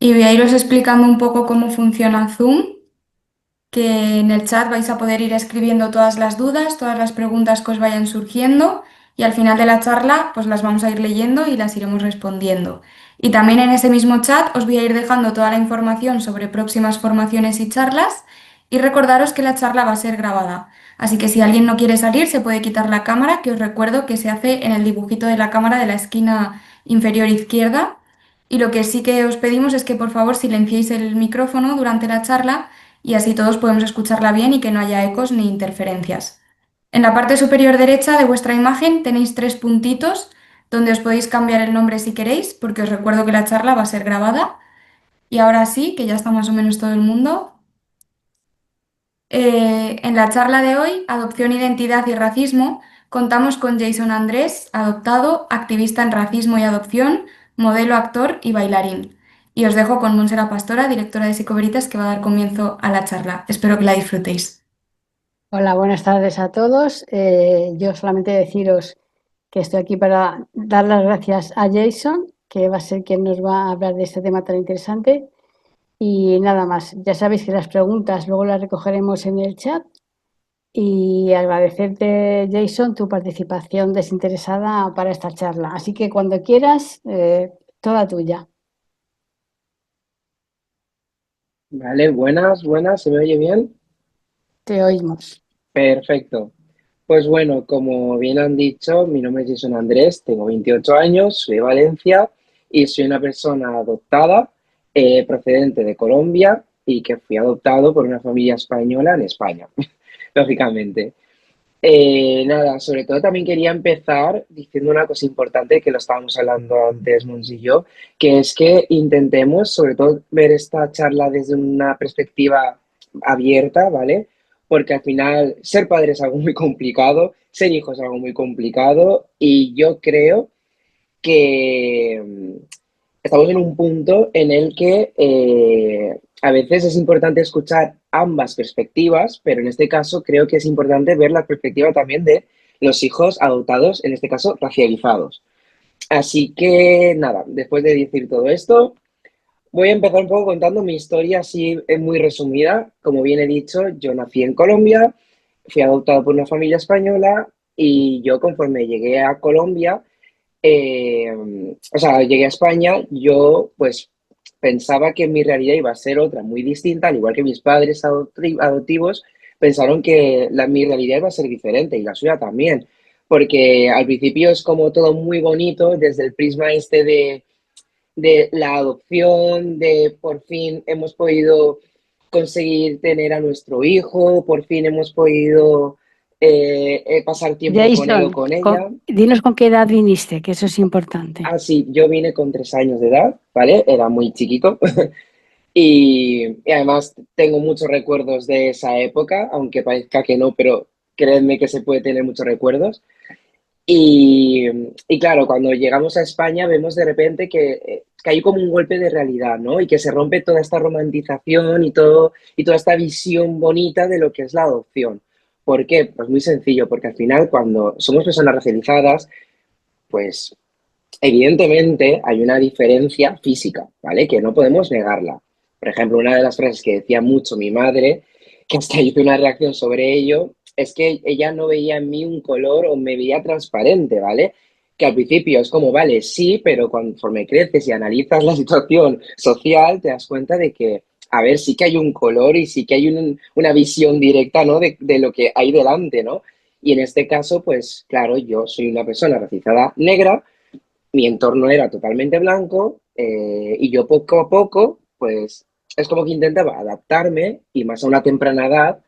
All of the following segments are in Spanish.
y voy a iros explicando un poco cómo funciona Zoom, que en el chat vais a poder ir escribiendo todas las dudas, todas las preguntas que os vayan surgiendo y al final de la charla pues las vamos a ir leyendo y las iremos respondiendo. Y también en ese mismo chat os voy a ir dejando toda la información sobre próximas formaciones y charlas y recordaros que la charla va a ser grabada. Así que si alguien no quiere salir se puede quitar la cámara, que os recuerdo que se hace en el dibujito de la cámara de la esquina inferior izquierda. Y lo que sí que os pedimos es que por favor silenciéis el micrófono durante la charla y así todos podemos escucharla bien y que no haya ecos ni interferencias. En la parte superior derecha de vuestra imagen tenéis tres puntitos donde os podéis cambiar el nombre si queréis, porque os recuerdo que la charla va a ser grabada. Y ahora sí, que ya está más o menos todo el mundo. En la charla de hoy, Adopción, Identidad y Racismo, contamos con Jason Andrés, adoptado, activista en racismo y adopción, modelo, actor y bailarín. Y os dejo con Montserrat Pastora, directora de Psicoveritas, que va a dar comienzo a la charla. Espero que la disfrutéis. Hola, buenas tardes a todos. Yo solamente deciros que estoy aquí para dar las gracias a Jason, que va a ser quien nos va a hablar de este tema tan interesante. Y nada más, ya sabéis que las preguntas luego las recogeremos en el chat y agradecerte, Jason, tu participación desinteresada para esta charla. Así que cuando quieras, toda tuya. Vale, buenas, buenas, ¿se me oye bien? Te oímos. Perfecto. Pues bueno, como bien han dicho, mi nombre es Jason Andrés, tengo 28 años, soy de Valencia y soy una persona adoptada procedente de Colombia y que fui adoptado por una familia española en España, lógicamente. Nada, sobre todo también quería empezar diciendo una cosa importante que lo estábamos hablando antes, Mons y yo, que es que intentemos, sobre todo, ver esta charla desde una perspectiva abierta, ¿vale? Porque al final ser padre es algo muy complicado, ser hijo es algo muy complicado y yo creo que estamos en un punto en el que a veces es importante escuchar ambas perspectivas, pero en este caso creo que es importante ver la perspectiva también de los hijos adoptados, en este caso racializados. Así que nada, después de decir todo esto, voy a empezar un poco contando mi historia así muy resumida. Como bien he dicho, yo nací en Colombia, fui adoptado por una familia española y yo conforme llegué a Colombia, o sea, llegué a España, yo pues pensaba que mi realidad iba a ser otra, muy distinta, al igual que mis padres adoptivos pensaron que mi realidad iba a ser diferente y la suya también, porque al principio es como todo muy bonito desde el prisma este de la adopción, de por fin hemos podido conseguir tener a nuestro hijo, por fin hemos podido pasar tiempo con él o Jason, con ella. dinos con qué edad viniste, que eso es importante. Ah, sí, yo vine con 3 años de edad, ¿vale? Era muy chiquito. Y además tengo muchos recuerdos de esa época, aunque parezca que no, pero créanme que se puede tener muchos recuerdos. Y, y claro, cuando llegamos a España vemos de repente que hay como un golpe de realidad, ¿no? Y que se rompe toda esta romantización y todo, y toda esta visión bonita de lo que es la adopción. ¿Por qué? Pues muy sencillo, porque al final cuando somos personas racializadas, pues evidentemente hay una diferencia física, ¿vale? Que no podemos negarla. Por ejemplo, una de las frases que decía mucho mi madre, que hasta hice una reacción sobre ello, es que ella no veía en mí un color o me veía transparente, ¿vale? Que al principio es como, vale, sí, pero conforme creces y analizas la situación social, te das cuenta de que, a ver, sí que hay un color y sí que hay una visión directa, ¿no? De lo que hay delante, ¿no? Y en este caso, pues claro, yo soy una persona racializada negra, mi entorno era totalmente blanco y yo poco a poco, pues es como que intentaba adaptarme y más a una temprana edad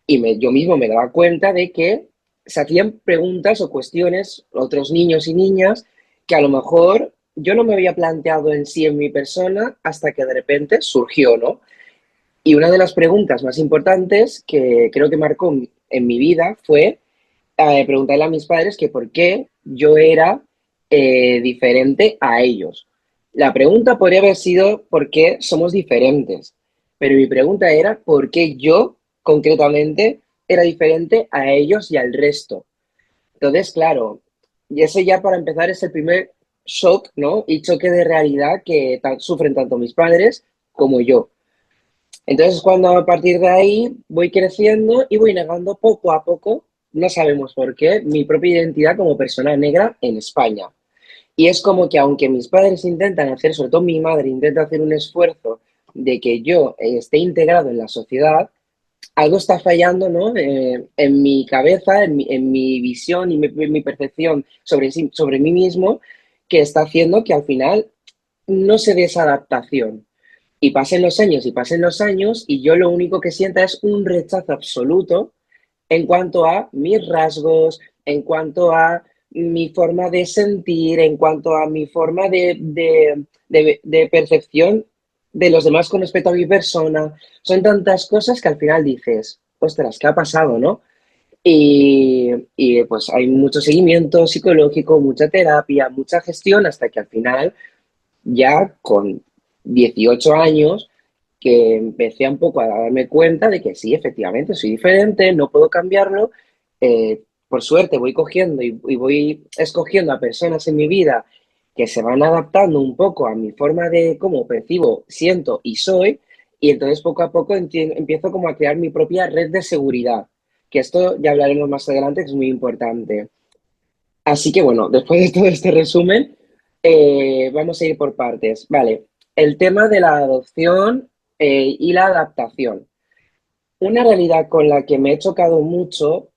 y yo mismo me daba cuenta de que se hacían preguntas o cuestiones otros niños y niñas que a lo mejor yo no me había planteado en sí en mi persona hasta que de repente surgió, ¿no? Y una de las preguntas más importantes que creo que marcó en mi vida fue preguntarle a mis padres que por qué yo era diferente a ellos. La pregunta podría haber sido por qué somos diferentes, pero mi pregunta era por qué yo concretamente era diferente a ellos y al resto. Entonces, claro, y ese ya para empezar es el primer shock, ¿no? Y choque de realidad que sufren tanto mis padres como yo. Entonces, cuando a partir de ahí voy creciendo y voy negando poco a poco, no sabemos por qué, mi propia identidad como persona negra en España. Y es como que aunque mis padres intentan hacer, sobre todo mi madre intenta hacer un esfuerzo de que yo esté integrado en la sociedad, algo está fallando, ¿no? En mi cabeza, en mi visión y mi percepción sobre mí mismo, que está haciendo que al final no se dé esa adaptación. Y pasen los años, y yo lo único que sienta es un rechazo absoluto en cuanto a mis rasgos, en cuanto a mi forma de sentir, en cuanto a mi forma de percepción de los demás con respecto a mi persona. Son tantas cosas que al final dices, ostras, ¿qué ha pasado, no? Y pues hay mucho seguimiento psicológico, mucha terapia, mucha gestión, hasta que al final, ya con 18 años, que empecé un poco a darme cuenta de que sí, efectivamente, soy diferente, no puedo cambiarlo. Por suerte voy cogiendo y voy escogiendo a personas en mi vida que se van adaptando un poco a mi forma de cómo percibo, siento y soy, y entonces poco a poco empiezo como a crear mi propia red de seguridad, que esto ya hablaremos más adelante, que es muy importante. Así que bueno, después de todo este resumen, vamos a ir por partes. Vale, el tema de la adopción y la adaptación. Una realidad con la que me he chocado mucho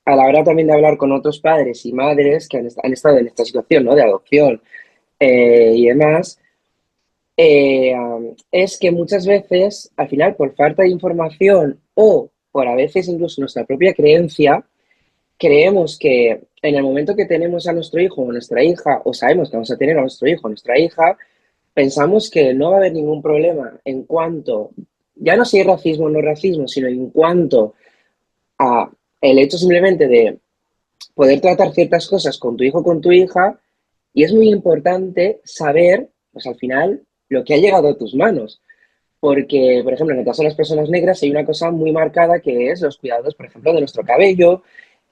a la hora también de hablar con otros padres y madres que han estado en esta situación, ¿no? De adopción y demás, es que muchas veces, al final, por falta de información o por a veces incluso nuestra propia creencia, creemos que en el momento que tenemos a nuestro hijo o nuestra hija, o sabemos que vamos a tener a nuestro hijo o nuestra hija, pensamos que no va a haber ningún problema en cuanto, ya no si hay racismo o no racismo, sino en cuanto a el hecho simplemente de poder tratar ciertas cosas con tu hijo o con tu hija, y es muy importante saber, pues al final, lo que ha llegado a tus manos. Porque, por ejemplo, en el caso de las personas negras hay una cosa muy marcada que es los cuidados, por ejemplo, de nuestro cabello,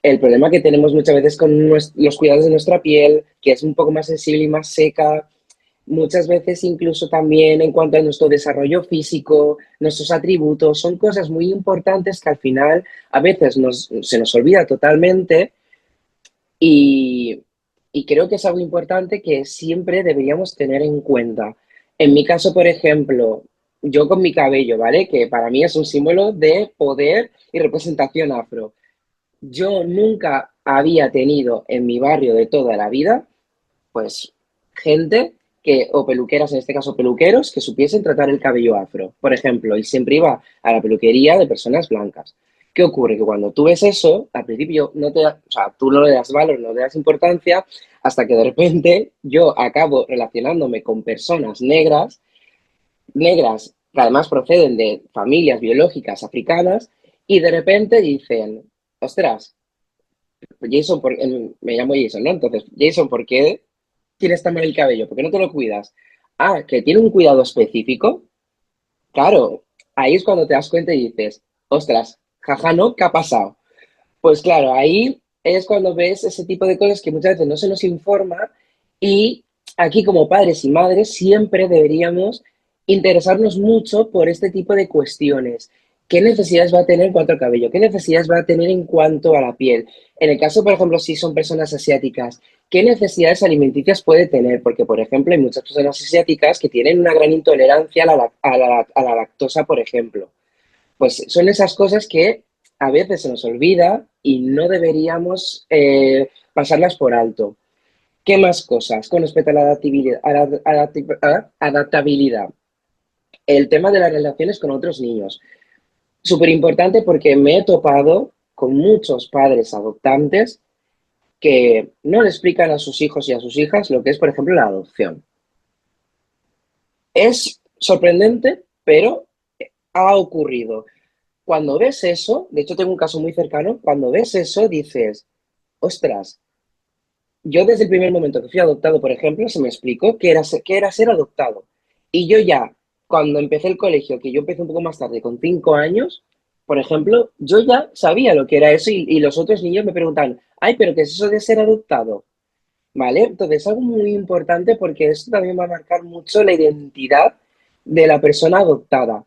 el problema que tenemos muchas veces con los cuidados de nuestra piel, que es un poco más sensible y más seca, muchas veces incluso también en cuanto a nuestro desarrollo físico, nuestros atributos, son cosas muy importantes que al final a veces se nos olvida totalmente y, y creo que es algo importante que siempre deberíamos tener en cuenta. En mi caso, por ejemplo, yo con mi cabello, ¿vale? Que para mí es un símbolo de poder y representación afro. Yo nunca había tenido en mi barrio de toda la vida, pues, gente que, o peluqueras, en este caso peluqueros, que supiesen tratar el cabello afro, por ejemplo, y siempre iba a la peluquería de personas blancas. ¿Qué ocurre? Que cuando tú ves eso, al principio no o sea, tú no le das valor, no le das importancia, hasta que de repente yo acabo relacionándome con personas negras que además proceden de familias biológicas africanas, y de repente dicen, ostras, Jason, me llamo Jason, ¿no? Entonces, Jason, ¿por qué tienes tan mal el cabello? ¿Por qué no te lo cuidas? Ah, que tiene un cuidado específico. Claro, ahí es cuando te das cuenta y dices, ostras, jaja, ¿no? ¿Qué ha pasado? Pues claro, ahí es cuando ves ese tipo de cosas que muchas veces no se nos informa, y aquí como padres y madres siempre deberíamos interesarnos mucho por este tipo de cuestiones. ¿Qué necesidades va a tener en cuanto al cabello? ¿Qué necesidades va a tener en cuanto a la piel? En el caso, por ejemplo, si son personas asiáticas, ¿qué necesidades alimenticias puede tener? Porque, por ejemplo, hay muchas personas asiáticas que tienen una gran intolerancia a la lactosa, por ejemplo. Pues son esas cosas que a veces se nos olvida y no deberíamos pasarlas por alto. ¿Qué más cosas con respecto a la adaptabilidad? Adaptabilidad. El tema de las relaciones con otros niños. Súper importante porque me he topado con muchos padres adoptantes que no le explican a sus hijos y a sus hijas lo que es, por ejemplo, la adopción. Es sorprendente, pero ha ocurrido. Cuando ves eso, de hecho tengo un caso muy cercano, cuando ves eso dices, ostras, yo desde el primer momento que fui adoptado, por ejemplo, se me explicó qué era ser adoptado. Y yo ya, cuando empecé el colegio, que yo empecé un poco más tarde, con 5 años, por ejemplo, yo ya sabía lo que era eso, y los otros niños me preguntan, ay, pero ¿qué es eso de ser adoptado? ¿vale? Entonces, algo muy importante porque esto también va a marcar mucho la identidad de la persona adoptada.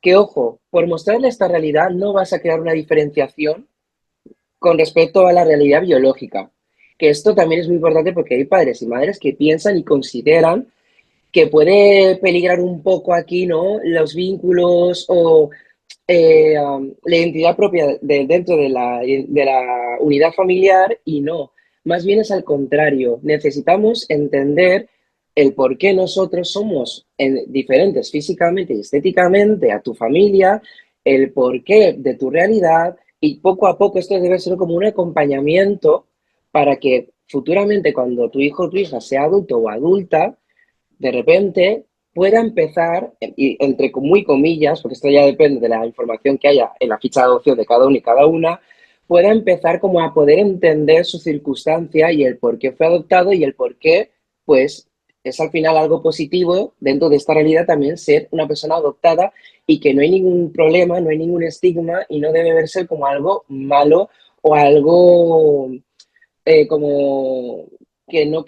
Que, ojo, por mostrarle esta realidad no vas a crear una diferenciación con respecto a la realidad biológica. Que esto también es muy importante porque hay padres y madres que piensan y consideran que puede peligrar un poco aquí, ¿no? Los vínculos o la identidad propia dentro de la unidad familiar y no. Más bien es al contrario. Necesitamos entender el por qué nosotros somos diferentes físicamente y estéticamente a tu familia, el porqué de tu realidad y poco a poco esto debe ser como un acompañamiento para que futuramente cuando tu hijo o tu hija sea adulto o adulta, de repente pueda empezar, y entre muy comillas, porque esto ya depende de la información que haya en la ficha de adopción de cada uno y cada una, pueda empezar como a poder entender su circunstancia y el por qué fue adoptado y el por qué, pues, es al final algo positivo dentro de esta realidad también ser una persona adoptada y que no hay ningún problema, no hay ningún estigma y no debe verse como algo malo o algo como que no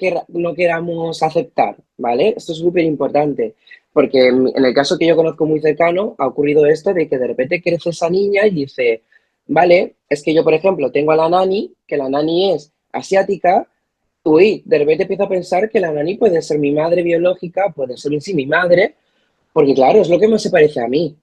queramos aceptar, ¿vale? Esto es súper importante, porque en el caso que yo conozco muy cercano, ha ocurrido esto de que de repente crece esa niña y dice, vale, es que yo, por ejemplo, tengo a la nani, que la nani es asiática, uy, de repente empiezo a pensar que la nani puede ser mi madre biológica, puede ser en sí mi madre, porque claro, es lo que más se parece a mí.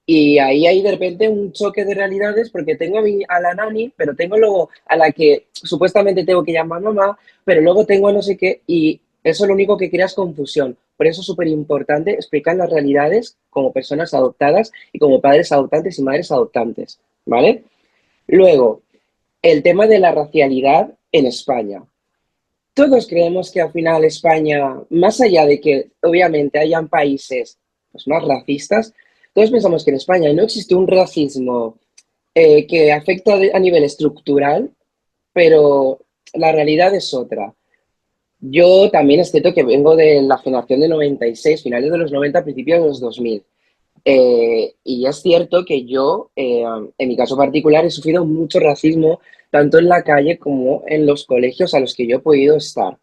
Y ahí hay de repente un choque de realidades porque tengo a la nani, pero tengo luego a la que supuestamente tengo que llamar mamá, pero luego tengo a no sé qué y eso lo único que crea es confusión. Por eso es súper importante explicar las realidades como personas adoptadas y como padres adoptantes y madres adoptantes, ¿vale? Luego, el tema de la racialidad en España. Todos creemos que al final España, más allá de que obviamente hayan países pues, más racistas, todos pensamos que en España no existe un racismo que afecta a nivel estructural, pero la realidad es otra. Yo también es cierto que vengo de la generación de 96, finales de los 90, principios de los 2000. Y es cierto que yo, en mi caso particular, he sufrido mucho racismo, tanto en la calle como en los colegios a los que yo he podido estar.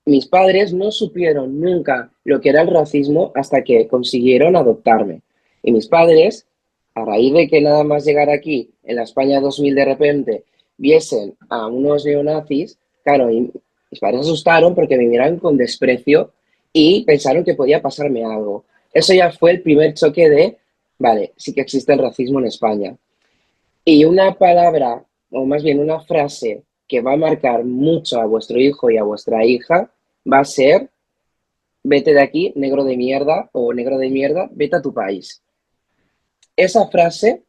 Mis padres no supieron nunca lo que era el racismo hasta que consiguieron adoptarme. Y mis padres, a raíz de que nada más llegar aquí, en la España 2000 de repente, viesen a unos neonazis, claro, y mis padres se asustaron porque me miraron con desprecio y pensaron que podía pasarme algo. Eso ya fue el primer choque de, vale, sí que existe el racismo en España. Y una palabra, o más bien una frase que va a marcar mucho a vuestro hijo y a vuestra hija, va a ser, vete de aquí, negro de mierda, o negro de mierda, vete a tu país. Esa frase,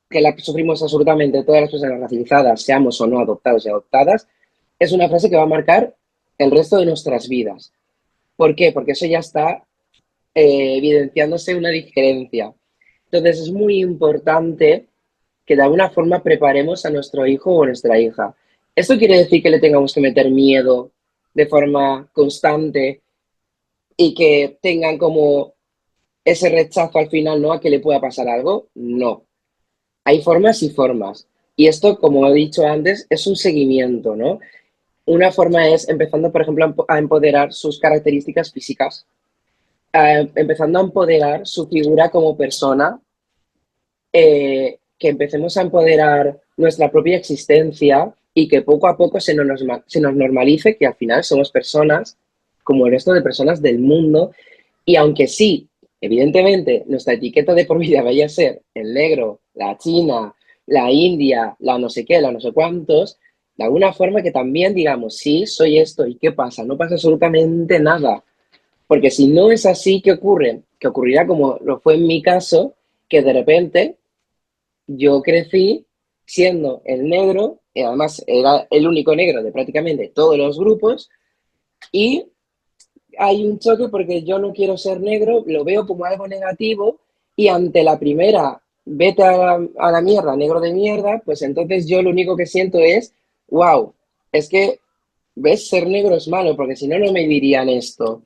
que la sufrimos absolutamente todas las personas racializadas, seamos o no adoptados y adoptadas, es una frase que va a marcar el resto de nuestras vidas. ¿Por qué? Porque eso ya está evidenciándose una diferencia. Entonces es muy importante que de alguna forma preparemos a nuestro hijo o nuestra hija. ¿Esto quiere decir que le tengamos que meter miedo de forma constante y que tengan como ese rechazo al final, ¿no? A que le pueda pasar algo? No. Hay formas y formas. Y esto, como he dicho antes, es un seguimiento, ¿no? Una forma es empezando, por ejemplo, a empoderar sus características físicas, empezando a empoderar su figura como persona, que empecemos a empoderar nuestra propia existencia y que poco a poco se nos normalice que al final somos personas como el resto de personas del mundo y aunque sí, evidentemente, nuestra etiqueta de por vida vaya a ser el negro, la china, la india, la no sé qué, la no sé cuántos, de alguna forma que también digamos, sí, soy esto, ¿y qué pasa? No pasa absolutamente nada. Porque si no es así, ¿qué ocurre? Que ocurrirá como lo fue en mi caso, que de repente yo crecí siendo el negro, y además era el único negro de prácticamente todos los grupos, y hay un choque porque yo no quiero ser negro, lo veo como algo negativo, y ante la primera, vete a la mierda, negro de mierda, pues entonces yo lo único que siento es, wow, es que, ¿ves? Ser negro es malo, porque si no, no me dirían esto.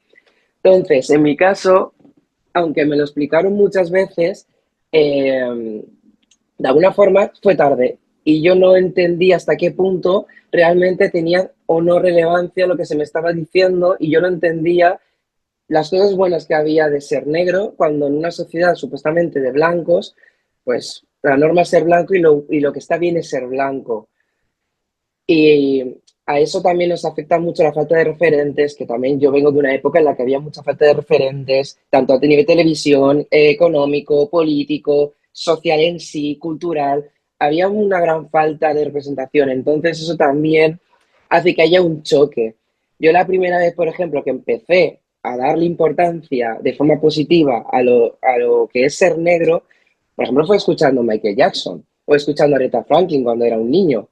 Entonces, en mi caso, aunque me lo explicaron muchas veces, de alguna forma fue tarde y yo no entendí hasta qué punto realmente tenía o no relevancia lo que se me estaba diciendo y yo no entendía las cosas buenas que había de ser negro cuando en una sociedad supuestamente de blancos, pues la norma es ser blanco y lo que está bien es ser blanco. Y a eso también nos afecta mucho la falta de referentes, que también yo vengo de una época en la que había mucha falta de referentes, tanto a nivel de televisión, económico, político, social en sí, cultural. Había una gran falta de representación, entonces eso también hace que haya un choque. Yo la primera vez, por ejemplo, que empecé a darle importancia de forma positiva a lo que es ser negro, por ejemplo, fue escuchando a Michael Jackson o escuchando a Aretha Franklin cuando era un niño.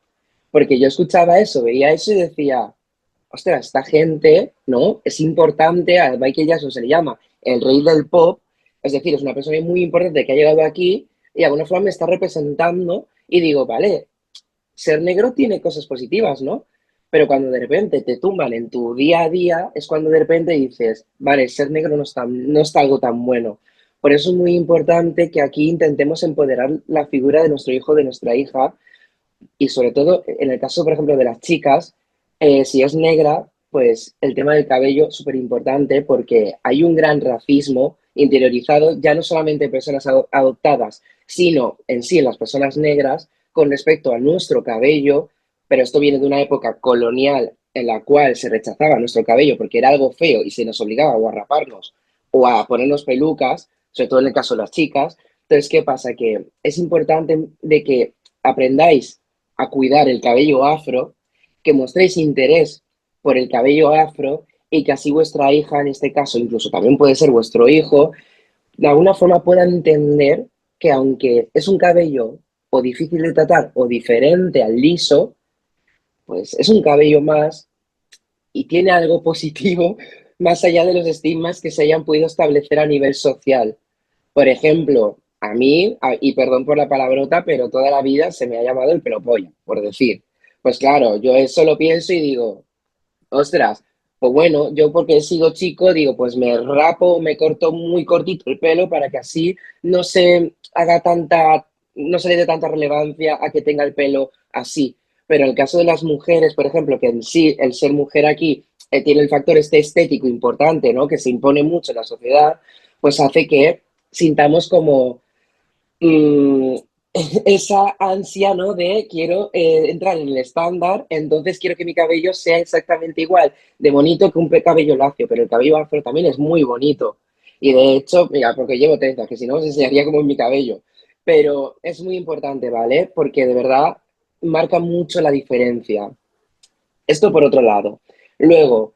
Porque yo escuchaba eso, veía eso y decía, ostras, esta gente, ¿no? Es importante, a Michael Jackson se le llama el rey del pop, es decir, es una persona muy importante que ha llegado aquí y de alguna forma me está representando y digo, vale, ser negro tiene cosas positivas, ¿no? Pero cuando de repente te tumban en tu día a día, es cuando de repente dices, vale, ser negro no está algo tan bueno. Por eso es muy importante que aquí intentemos empoderar la figura de nuestro hijo, de nuestra hija, y sobre todo, en el caso, por ejemplo, de las chicas, si es negra, pues el tema del cabello es súper importante porque hay un gran racismo interiorizado, ya no solamente en personas adoptadas, sino en sí en las personas negras con respecto a nuestro cabello, pero esto viene de una época colonial en la cual se rechazaba nuestro cabello porque era algo feo y se nos obligaba o a raparnos o a ponernos pelucas, sobre todo en el caso de las chicas. Entonces, ¿qué pasa? Que es importante de que aprendáis a cuidar el cabello afro, que mostréis interés por el cabello afro y que así vuestra hija, en este caso, incluso también puede ser vuestro hijo, de alguna forma puedan entender que aunque es un cabello o difícil de tratar o diferente al liso, pues es un cabello más y tiene algo positivo más allá de los estigmas que se hayan podido establecer a nivel social. Por ejemplo, a mí, y perdón por la palabrota, pero toda la vida se me ha llamado el pelo polla, por decir. Pues claro, yo eso lo pienso y digo, ostras, pues bueno, yo porque he sido chico, digo, pues me rapo, me corto muy cortito el pelo para que así no se haga tanta, no se le dé tanta relevancia a que tenga el pelo así. Pero en el caso de las mujeres, por ejemplo, que en sí el ser mujer aquí tiene el factor este estético importante, ¿no? Que se impone mucho en la sociedad, pues hace que sintamos como mm, esa ansia, ¿no? De quiero entrar en el estándar, entonces quiero que mi cabello sea exactamente igual de bonito que un cabello lacio, pero el cabello afro también es muy bonito. Y de hecho, mira, porque llevo trenzas, que si no os enseñaría cómo es mi cabello. Pero es muy importante, ¿vale? Porque de verdad marca mucho la diferencia. Esto por otro lado. Luego,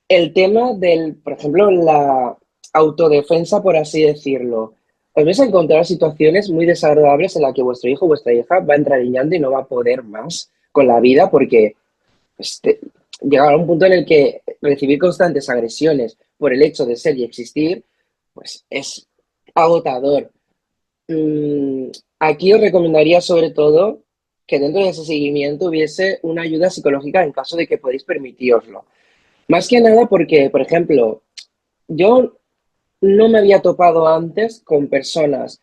el tema del, por ejemplo, la autodefensa, por así decirlo. Os vais a encontrar situaciones muy desagradables en las que vuestro hijo o vuestra hija va entrariñando y no va a poder más con la vida porque pues, llegará a un punto en el que recibir constantes agresiones por el hecho de ser y existir, pues es agotador. Mm, Aquí os recomendaría sobre todo que dentro de ese seguimiento hubiese una ayuda psicológica en caso de que podéis permitiroslo. Más que nada porque, por ejemplo, yo no me había topado antes con personas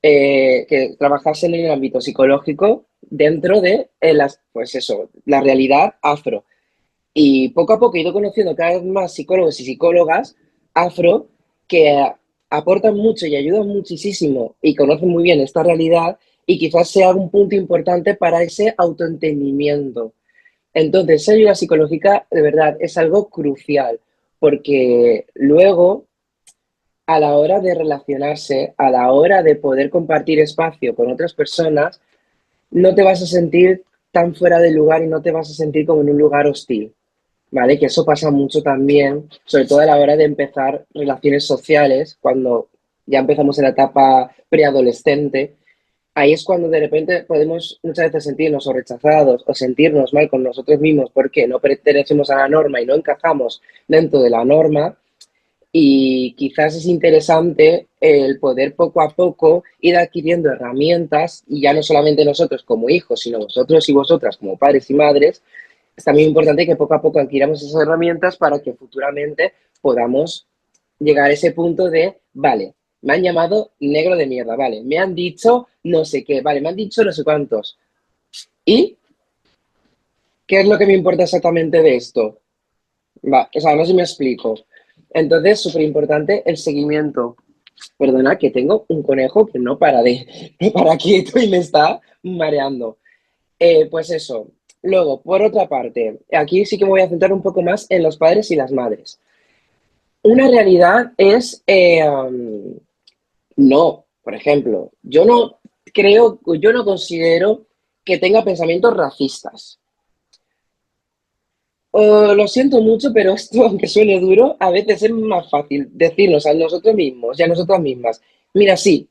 que trabajasen en el ámbito psicológico dentro de pues eso, la realidad afro. Y poco a poco he ido conociendo cada vez más psicólogos y psicólogas afro que aportan mucho y ayudan muchísimo y conocen muy bien esta realidad y quizás sea un punto importante para ese autoentendimiento. Entonces, esa ayuda psicológica de verdad es algo crucial porque luego a la hora de relacionarse, a la hora de poder compartir espacio con otras personas, no te vas a sentir tan fuera de lugar y no te vas a sentir como en un lugar hostil, ¿vale? Que eso pasa mucho también, sobre todo a la hora de empezar relaciones sociales, cuando ya empezamos en la etapa preadolescente. Ahí es cuando de repente podemos muchas veces sentirnos o rechazados o sentirnos mal con nosotros mismos porque no pertenecemos a la norma y no encajamos dentro de la norma. Y quizás es interesante el poder poco a poco ir adquiriendo herramientas, y ya no solamente nosotros como hijos, sino vosotros y vosotras como padres y madres. Es también importante que poco a poco adquiramos esas herramientas para que futuramente podamos llegar a ese punto de, vale, me han llamado negro de mierda, vale, me han dicho no sé qué, vale, me han dicho no sé cuántos. ¿Y ¿Qué es lo que me importa exactamente de esto? O sea, no sé si me explico. Entonces, súper importante el seguimiento. Perdona, que tengo un conejo que no para no para quieto y me está mareando. Pues eso. Luego, por otra parte, aquí sí que me voy a centrar un poco más en los padres y las madres. Una realidad es, no, por ejemplo, yo no considero que tenga pensamientos racistas. Lo siento mucho, pero esto, aunque suene duro, a veces es más fácil decirnos a nosotros mismos y a nosotras mismas, mira, sí,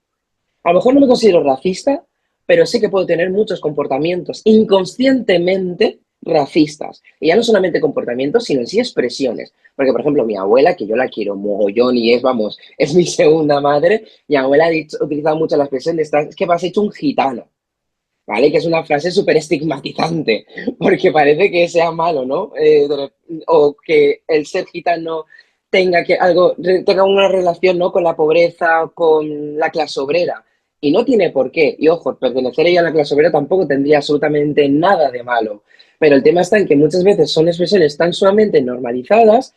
a lo mejor no me considero racista, pero sé que puedo tener muchos comportamientos inconscientemente racistas. Y ya no solamente comportamientos, sino en sí expresiones. Porque, por ejemplo, mi abuela, que yo la quiero mogollón y es, vamos, es mi segunda madre, mi abuela ha utilizado mucho la expresión de estar, es que vas hecho un gitano. ¿Vale? Que es una frase súper estigmatizante, porque parece que sea malo, ¿no? O que el ser gitano tenga una relación, ¿no? Con la pobreza, con la clase obrera. Y no tiene por qué. Y ojo, pertenecer ella a la clase obrera tampoco tendría absolutamente nada de malo. Pero el tema está en que muchas veces son expresiones tan sumamente normalizadas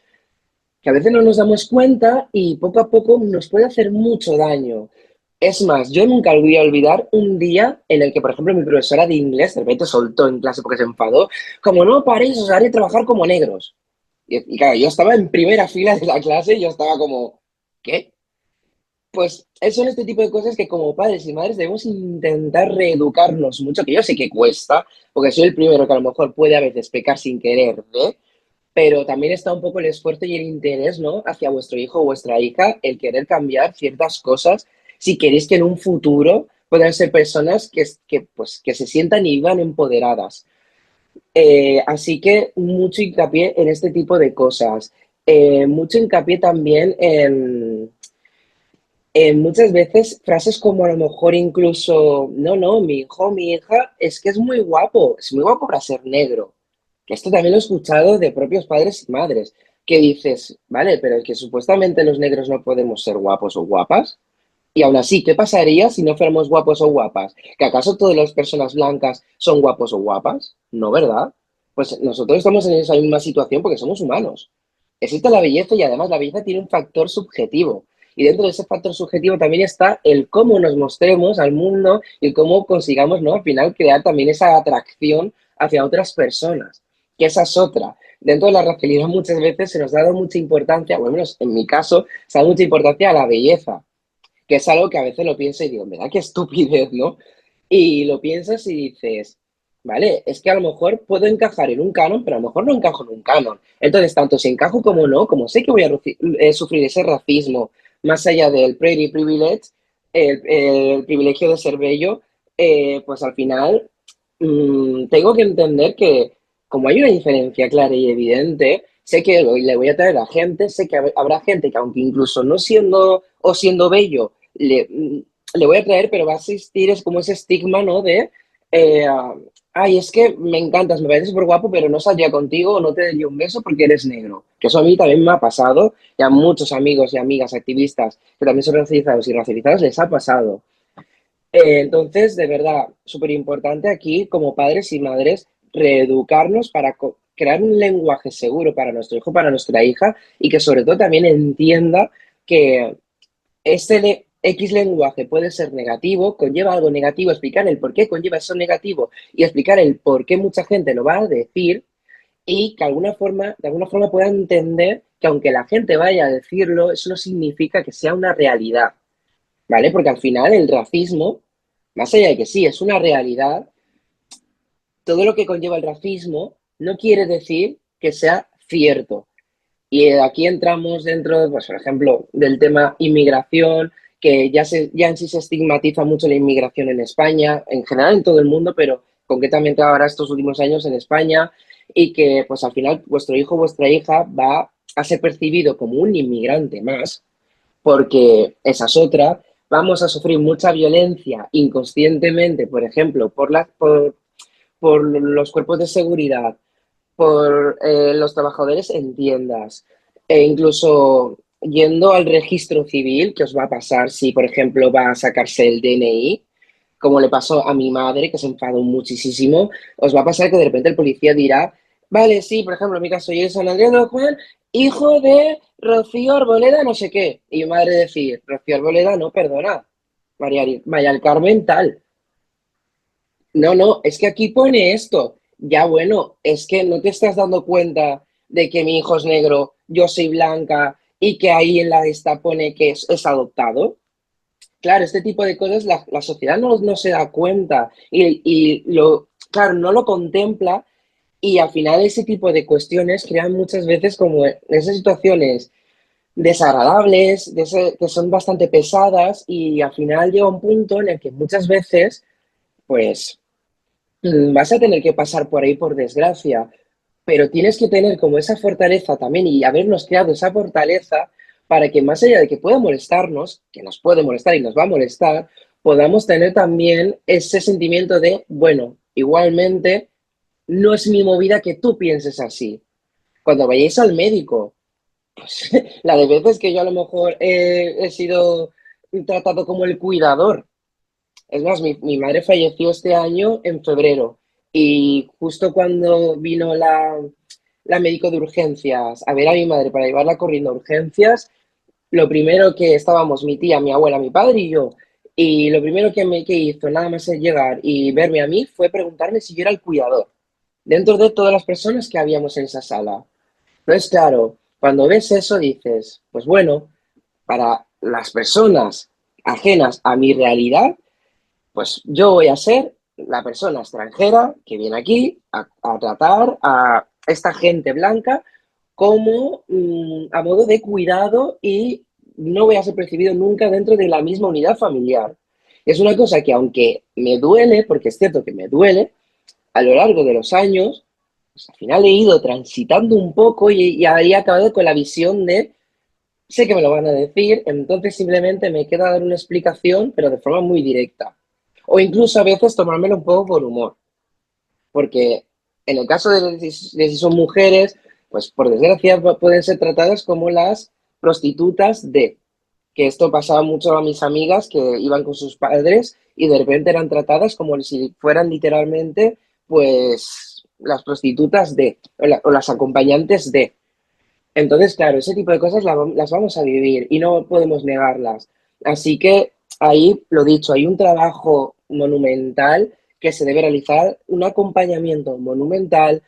que a veces no nos damos cuenta y poco a poco nos puede hacer mucho daño. Es más, yo nunca voy a olvidar un día en el que, por ejemplo, mi profesora de inglés de repente soltó en clase porque se enfadó, como no paréis, os haré trabajar como negros. Y claro, yo estaba en primera fila de la clase y yo estaba como, ¿qué? Pues son este tipo de cosas que como padres y madres debemos intentar reeducarnos mucho, que yo sé que cuesta, porque soy el primero que a lo mejor puede a veces pecar sin querer, ¿eh? Pero también está un poco el esfuerzo y el interés, ¿no? Hacia vuestro hijo o vuestra hija, el querer cambiar ciertas cosas, si queréis que en un futuro puedan ser personas pues, que se sientan y vivan empoderadas. Así que mucho hincapié en este tipo de cosas. Mucho hincapié también en muchas veces frases como a lo mejor incluso, no, no, mi hijo o mi hija es es muy guapo para ser negro. Que esto también lo he escuchado de propios padres y madres, que dices, vale, pero es que supuestamente los negros no podemos ser guapos o guapas. Y aún así, ¿qué pasaría si no fuéramos guapos o guapas? ¿Que acaso todas las personas blancas son guapos o guapas? No, ¿verdad? Pues nosotros estamos en esa misma situación porque somos humanos. Existe la belleza y además la belleza tiene un factor subjetivo. Y dentro de ese factor subjetivo también está el cómo nos mostremos al mundo y cómo consigamos, ¿no? Al final crear también esa atracción hacia otras personas. Que esa es otra. Dentro de la racialidad muchas veces se nos ha dado mucha importancia, o al menos en mi caso, se ha dado mucha importancia a la belleza, que es algo que a veces lo pienso y digo, me da qué estupidez, ¿no? Y lo piensas y dices, vale, es que a lo mejor puedo encajar en un canon, pero a lo mejor no encajo en un canon. Entonces, tanto si encajo como no, como sé que voy a sufrir ese racismo, más allá del pretty privilege, el privilegio de ser bello, pues al final tengo que entender que como hay una diferencia clara y evidente, sé que le voy a traer a gente, sé que habrá gente que aunque incluso no siendo o siendo bello, le voy a traer, pero va a existir es como ese estigma, ¿no? De, eh, ay, es que me encantas, me pareces súper guapo, pero no saldría contigo o no te daría un beso porque eres negro. Que eso a mí también me ha pasado y a muchos amigos y amigas activistas que también son racializados y racializadas les ha pasado. Entonces, de verdad, súper importante aquí como padres y madres reeducarnos para crear un lenguaje seguro para nuestro hijo, para nuestra hija y que sobre todo también entienda que X lenguaje puede ser negativo, conlleva algo negativo, explicar el por qué conlleva eso negativo y explicar el por qué mucha gente lo va a decir y que de alguna forma pueda entender que aunque la gente vaya a decirlo, eso no significa que sea una realidad, ¿vale? Porque al final el racismo, más allá de que sí, es una realidad, todo lo que conlleva el racismo no quiere decir que sea cierto. Y aquí entramos dentro, pues, por ejemplo, del tema inmigración, que ya en sí se estigmatiza mucho la inmigración en España, en general en todo el mundo, pero concretamente ahora estos últimos años en España, y que pues al final vuestro hijo o vuestra hija va a ser percibido como un inmigrante más, porque esa es otra. Vamos a sufrir mucha violencia inconscientemente, por ejemplo, por los cuerpos de seguridad, por los trabajadores en tiendas e incluso yendo al registro civil que os va a pasar si, por ejemplo, va a sacarse el DNI. como le pasó a mi madre, que se enfadó muchísimo, os va a pasar que de repente el policía dirá, vale, sí, por ejemplo, en mi caso, yo soy San Andrés Don Juan, hijo de Rocío Arboleda, no sé qué. Y mi madre decir, Rocío Arboleda, no, perdona, María del Carmen tal. No, no, es que aquí pone esto. Ya bueno, es que no te estás dando cuenta de que mi hijo es negro, yo soy blanca y que ahí en la esta pone que es adoptado. Claro, este tipo de cosas la sociedad no se da cuenta claro, no lo contempla y al final ese tipo de cuestiones crean muchas veces como esas situaciones desagradables, que son bastante pesadas y al final llega un punto en el que muchas veces pues vas a tener que pasar por ahí por desgracia, pero tienes que tener como esa fortaleza también y habernos creado esa fortaleza para que más allá de que pueda molestarnos, que nos puede molestar y nos va a molestar, podamos tener también ese sentimiento de, bueno, igualmente no es mi movida que tú pienses así. Cuando vayáis al médico, pues la de veces que yo a lo mejor he sido tratado como el cuidador. Es más, mi madre falleció este año en febrero y justo cuando vino la médico de urgencias a ver a mi madre para llevarla corriendo a urgencias, lo primero que estábamos mi tía, mi abuela, mi padre y yo, y lo primero que hizo nada más llegar y verme a mí fue preguntarme si yo era el cuidador, dentro de todas las personas que habíamos en esa sala. Entonces, claro, cuando ves eso dices, pues bueno, para las personas ajenas a mi realidad, pues yo voy a ser la persona extranjera que viene aquí a tratar a esta gente blanca como a modo de cuidado y no voy a ser percibido nunca dentro de la misma unidad familiar. Es una cosa que aunque me duele, porque es cierto que me duele, a lo largo de los años, pues al final he ido transitando un poco y ahí he acabado con la visión de, sé que me lo van a decir, entonces simplemente me queda dar una explicación, pero de forma muy directa. O incluso a veces tomármelo un poco con humor, porque en el caso de si son mujeres, pues por desgracia pueden ser tratadas como las prostitutas de, que esto pasaba mucho a mis amigas que iban con sus padres y de repente eran tratadas como si fueran literalmente, pues, las prostitutas de, o las acompañantes de. Entonces, claro, ese tipo de cosas las vamos a vivir y no podemos negarlas. Así que ahí, lo dicho, hay un trabajo monumental que se debe realizar, un acompañamiento monumental,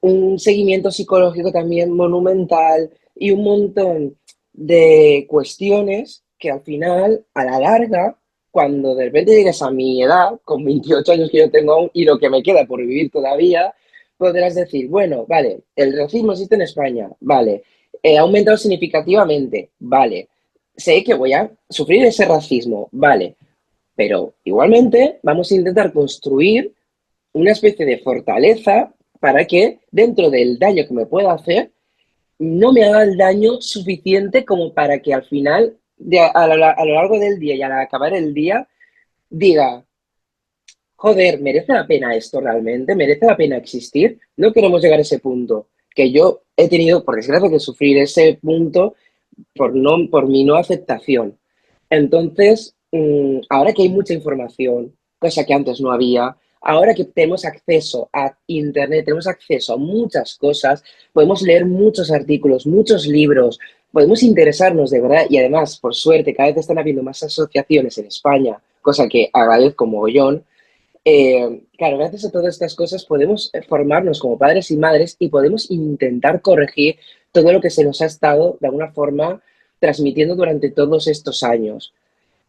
un seguimiento psicológico también monumental y un montón de cuestiones que al final, a la larga, cuando de repente llegues a mi edad, con 28 años que yo tengo aún y lo que me queda por vivir todavía, podrás decir, bueno, vale, el racismo existe en España, vale, ha aumentado significativamente, vale, sé que voy a sufrir ese racismo, vale, pero igualmente vamos a intentar construir una especie de fortaleza para que dentro del daño que me pueda hacer, no me haga el daño suficiente como para que al final, a lo largo del día y al acabar el día, diga, joder, ¿merece la pena esto realmente? ¿Merece la pena existir? No queremos llegar a ese punto, que yo he tenido, por desgracia, que sufrir ese punto por mi no aceptación. Entonces, ahora que hay mucha información, cosa que antes no había, ahora que tenemos acceso a Internet, tenemos acceso a muchas cosas, podemos leer muchos artículos, muchos libros, podemos interesarnos de verdad y además, por suerte, cada vez están habiendo más asociaciones en España, cosa que agradezco mogollón. Claro, gracias a todas estas cosas podemos formarnos como padres y madres y podemos intentar corregir todo lo que se nos ha estado, de alguna forma, transmitiendo durante todos estos años.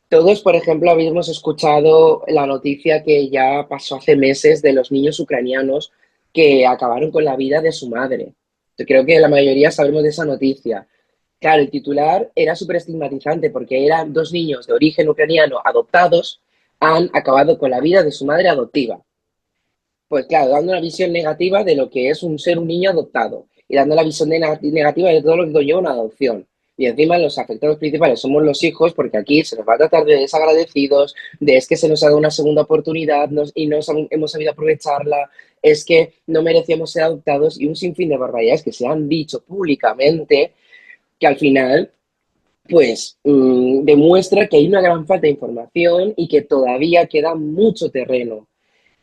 Todos, por ejemplo, habíamos escuchado la noticia que ya pasó hace meses de los niños ucranianos que acabaron con la vida de su madre. Yo creo que la mayoría sabemos de esa noticia. Claro, el titular era súper estigmatizante porque eran dos niños de origen ucraniano adoptados, han acabado con la vida de su madre adoptiva. Pues claro, dando una visión negativa de lo que es un niño adoptado y dando la visión negativa de todo lo que conlleva una adopción. Y encima los afectados principales somos los hijos, porque aquí se nos va a tratar de desagradecidos, de es que se nos ha dado una segunda oportunidad y no hemos sabido aprovecharla, es que no merecíamos ser adoptados y un sinfín de barbaridades que se han dicho públicamente que al final pues demuestra que hay una gran falta de información y que todavía queda mucho terreno.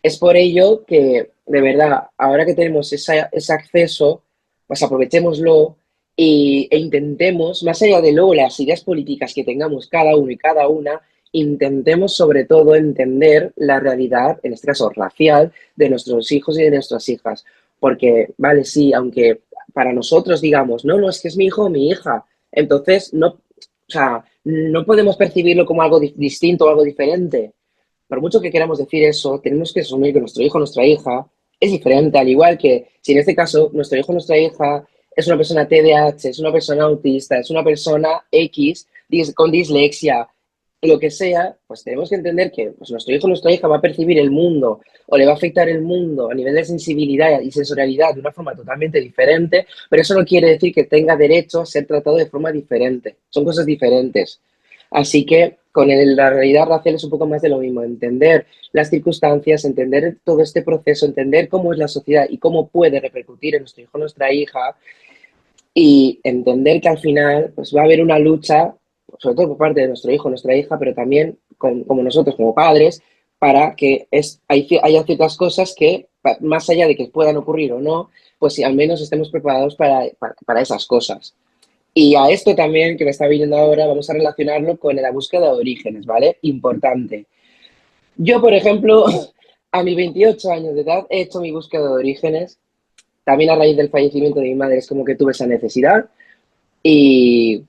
Es por ello que, de verdad, ahora que tenemos ese acceso, pues aprovechémoslo e intentemos, más allá de luego las ideas políticas que tengamos cada uno y cada una, intentemos sobre todo entender la realidad, en este caso racial, de nuestros hijos y de nuestras hijas. Porque, vale, sí, aunque para nosotros digamos, no, no, es que es mi hijo o mi hija, entonces no, o sea, no podemos percibirlo como algo distinto o algo diferente. Por mucho que queramos decir eso, tenemos que asumir que nuestro hijo o nuestra hija es diferente, al igual que si en este caso nuestro hijo o nuestra hija es una persona TDAH, es una persona autista, es una persona X con dislexia, lo que sea, pues tenemos que entender que pues, nuestro hijo o nuestra hija va a percibir el mundo o le va a afectar el mundo a nivel de sensibilidad y sensorialidad de una forma totalmente diferente, pero eso no quiere decir que tenga derecho a ser tratado de forma diferente. Son cosas diferentes. Así que con la realidad racial es un poco más de lo mismo, entender las circunstancias, entender todo este proceso, entender cómo es la sociedad y cómo puede repercutir en nuestro hijo o nuestra hija y entender que al final pues, va a haber una lucha, sobre todo por parte de nuestro hijo o nuestra hija, pero también como nosotros como padres, para que haya ciertas cosas que, más allá de que puedan ocurrir o no, pues si al menos estemos preparados para esas cosas. Y a esto también, que me está viniendo ahora, vamos a relacionarlo con la búsqueda de orígenes, ¿vale? Importante. Yo, por ejemplo, a mis 28 años de edad he hecho mi búsqueda de orígenes. También a raíz del fallecimiento de mi madre es como que tuve esa necesidad. Y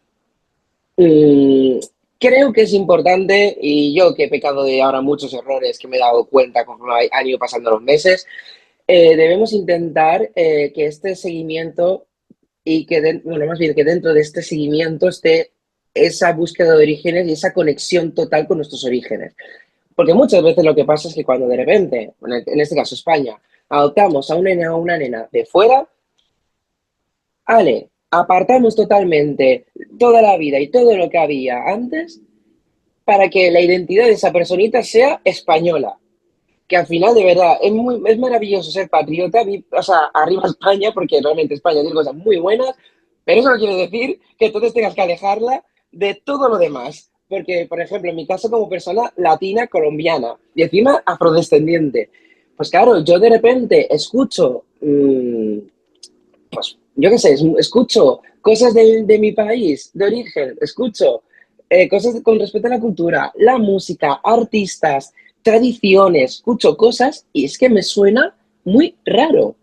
mm, creo que es importante, y yo que he pecado de ahora muchos errores que me he dado cuenta conforme han ido pasando los meses, debemos intentar que este seguimiento y que, bueno, más bien que dentro de este seguimiento esté esa búsqueda de orígenes y esa conexión total con nuestros orígenes. Porque muchas veces lo que pasa es que cuando de repente, en este caso España, adoptamos a un nene o una nena de fuera, ale, apartamos totalmente toda la vida y todo lo que había antes para que la identidad de esa personita sea española. Que al final, de verdad, es maravilloso ser patriota, o sea, arriba España, porque realmente España tiene cosas muy buenas, pero eso no quiere decir que entonces tengas que alejarla de todo lo demás. Porque, por ejemplo, en mi caso como persona latina, colombiana, y encima afrodescendiente, pues claro, yo de repente escucho, pues yo qué sé, escucho cosas de mi país, de origen, escucho cosas con respecto a la cultura, la música, artistas, tradiciones, escucho cosas y es que me suena muy raro,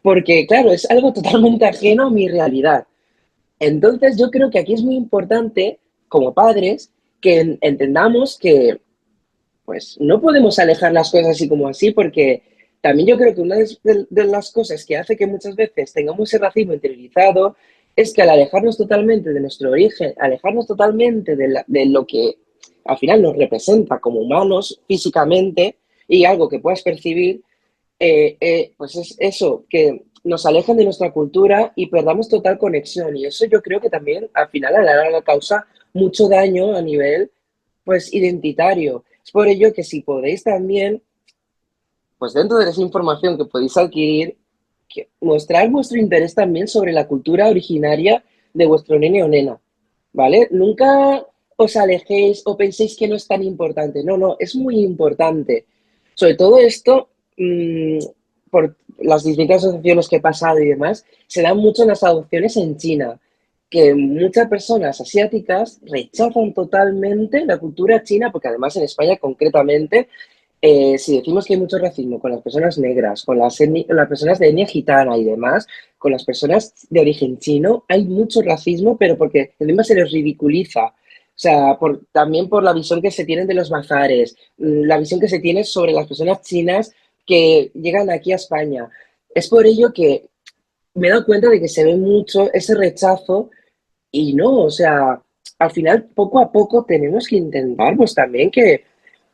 porque claro, es algo totalmente ajeno a mi realidad. Entonces yo creo que aquí es muy importante, como padres, que entendamos que pues no podemos alejar las cosas así como así, porque también yo creo que una de las cosas que hace que muchas veces tengamos ese racismo interiorizado es que al alejarnos totalmente de nuestro origen, alejarnos totalmente de lo que al final nos representa como humanos físicamente y algo que puedas percibir, pues es eso, que nos alejen de nuestra cultura y perdamos total conexión. Y eso yo creo que también al final a la larga causa mucho daño a nivel pues identitario. Es por ello que si podéis también, pues dentro de esa información que podéis adquirir, mostrar vuestro interés también sobre la cultura originaria de vuestro nene o nena, ¿vale? Nunca os alejéis o penséis que no es tan importante. No, no, es muy importante. Sobre todo esto, por las distintas asociaciones que he pasado y demás, se dan mucho en las adopciones en China, que muchas personas asiáticas rechazan totalmente la cultura china, porque además en España concretamente, si decimos que hay mucho racismo con las personas negras, con las personas de etnia gitana y demás, con las personas de origen chino, hay mucho racismo, pero porque encima se les ridiculiza. O sea, también por la visión que se tienen de los bazares, la visión que se tiene sobre las personas chinas que llegan aquí a España. Es por ello que me he dado cuenta de que se ve mucho ese rechazo y no, o sea, al final poco a poco tenemos que intentar pues también que,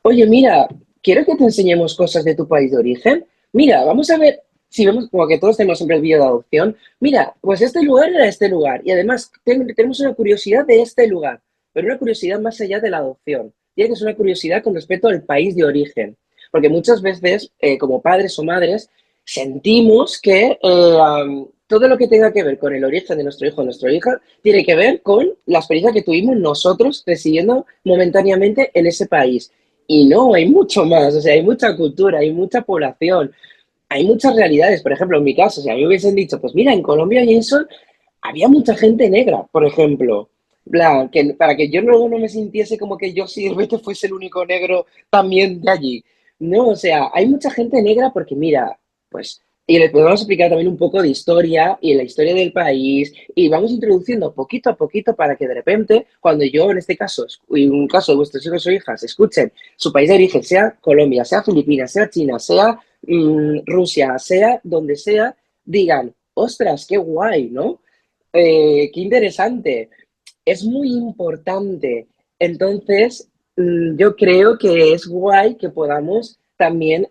oye, mira, ¿quieres que te enseñemos cosas de tu país de origen? Mira, vamos a ver, si vemos como que todos tenemos siempre el vídeo de adopción, mira, pues este lugar era este lugar y además tenemos una curiosidad de este lugar, pero una curiosidad más allá de la adopción. Tiene que ser una curiosidad con respecto al país de origen, porque muchas veces como padres o madres sentimos que todo lo que tenga que ver con el origen de nuestro hijo o nuestra hija tiene que ver con la experiencia que tuvimos nosotros residiendo momentáneamente en ese país. Y no, hay mucho más, o sea, hay mucha cultura, hay mucha población, hay muchas realidades. Por ejemplo, en mi caso, si a mí me hubiesen dicho, pues mira, en Colombia, Jason, había mucha gente negra, por ejemplo. Para que yo luego no me sintiese como que yo sí de repente fuese el único negro también de allí. No, o sea, hay mucha gente negra porque mira, pues, y les podemos explicar también un poco de historia y la historia del país y vamos introduciendo poquito a poquito para que de repente, cuando yo en este caso, y en un caso de vuestros hijos o hijas, escuchen su país de origen, sea Colombia, sea Filipinas, sea China, sea Rusia, sea donde sea, digan, ostras, qué guay, ¿no? Qué interesante. Es muy importante. Entonces, yo creo que es guay que podamos también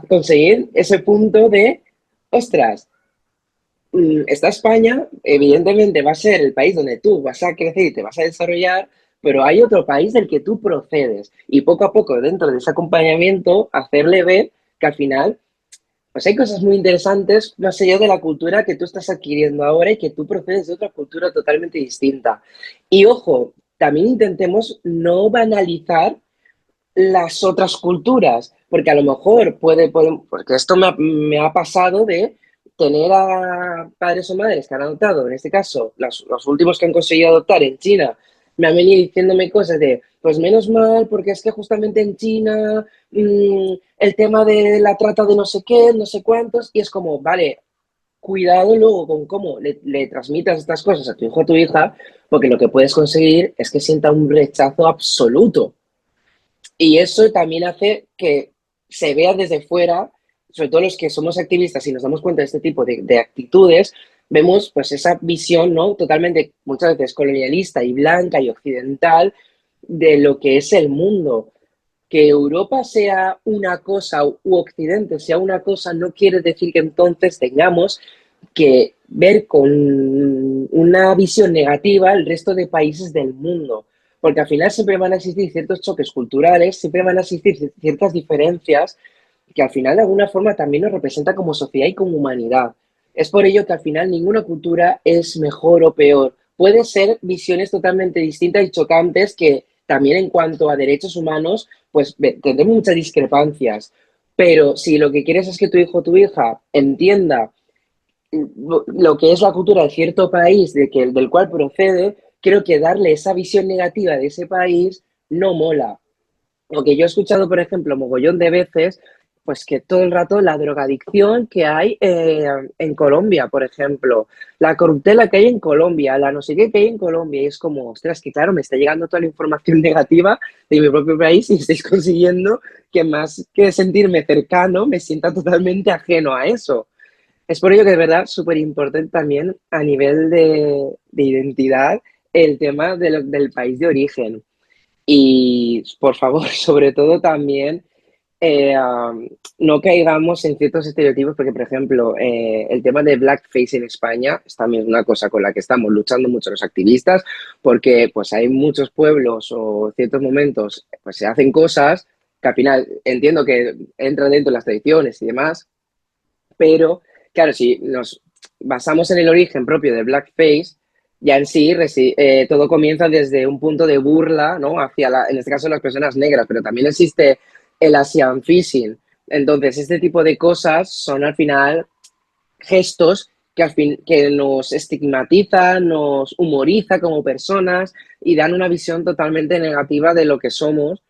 conseguir ese punto de, ostras, esta España evidentemente va a ser el país donde tú vas a crecer y te vas a desarrollar, pero hay otro país del que tú procedes. Y poco a poco, dentro de ese acompañamiento, hacerle ver que al final pues hay cosas muy interesantes más allá de la cultura que tú estás adquiriendo ahora y que tú procedes de otra cultura totalmente distinta. Y ojo, también intentemos no banalizar las otras culturas, porque a lo mejor porque esto me ha pasado de tener a padres o madres que han adoptado, en este caso, los últimos que han conseguido adoptar en China, me han venido diciéndome cosas de, pues menos mal, porque es que justamente en China el tema de la trata de no sé qué, no sé cuántos, y es como, vale, cuidado luego con cómo le transmitas estas cosas a tu hijo o a tu hija, porque lo que puedes conseguir es que sienta un rechazo absoluto. Y eso también hace que se vea desde fuera, sobre todo los que somos activistas y nos damos cuenta de este tipo de actitudes, vemos pues esa visión, ¿no? Totalmente, muchas veces colonialista y blanca y occidental de lo que es el mundo. Que Europa sea una cosa u Occidente sea una cosa no quiere decir que entonces tengamos que ver con una visión negativa el resto de países del mundo, porque al final siempre van a existir ciertos choques culturales, siempre van a existir ciertas diferencias que al final de alguna forma también nos representa como sociedad y como humanidad. Es por ello que al final ninguna cultura es mejor o peor. Puede ser visiones totalmente distintas y chocantes que también en cuanto a derechos humanos, pues tendremos muchas discrepancias. Pero si lo que quieres es que tu hijo o tu hija entienda lo que es la cultura de cierto país del cual procede, creo que darle esa visión negativa de ese país no mola. Lo que yo he escuchado, por ejemplo, mogollón de veces, pues que todo el rato la drogadicción que hay en Colombia, por ejemplo, la corruptela que hay en Colombia, la no sé qué que hay en Colombia, y es como, ostras, que claro, me está llegando toda la información negativa de mi propio país y estáis consiguiendo que más que sentirme cercano, me sienta totalmente ajeno a eso. Es por ello que es verdad súper importante también a nivel de identidad el tema del país de origen. Y por favor, sobre todo también no caigamos en ciertos estereotipos, porque por ejemplo, el tema de blackface en España es también una cosa con la que estamos luchando mucho los activistas, porque pues hay muchos pueblos o ciertos momentos, pues se hacen cosas que al final entiendo que entran dentro de las tradiciones y demás, pero claro, si nos basamos en el origen propio de blackface, ya en sí todo comienza desde un punto de burla, ¿no? Hacia, en este caso, las personas negras, pero también existe el Asian fishing. Entonces, este tipo de cosas son al final gestos que nos estigmatizan, nos humoriza como personas y dan una visión totalmente negativa de lo que somos.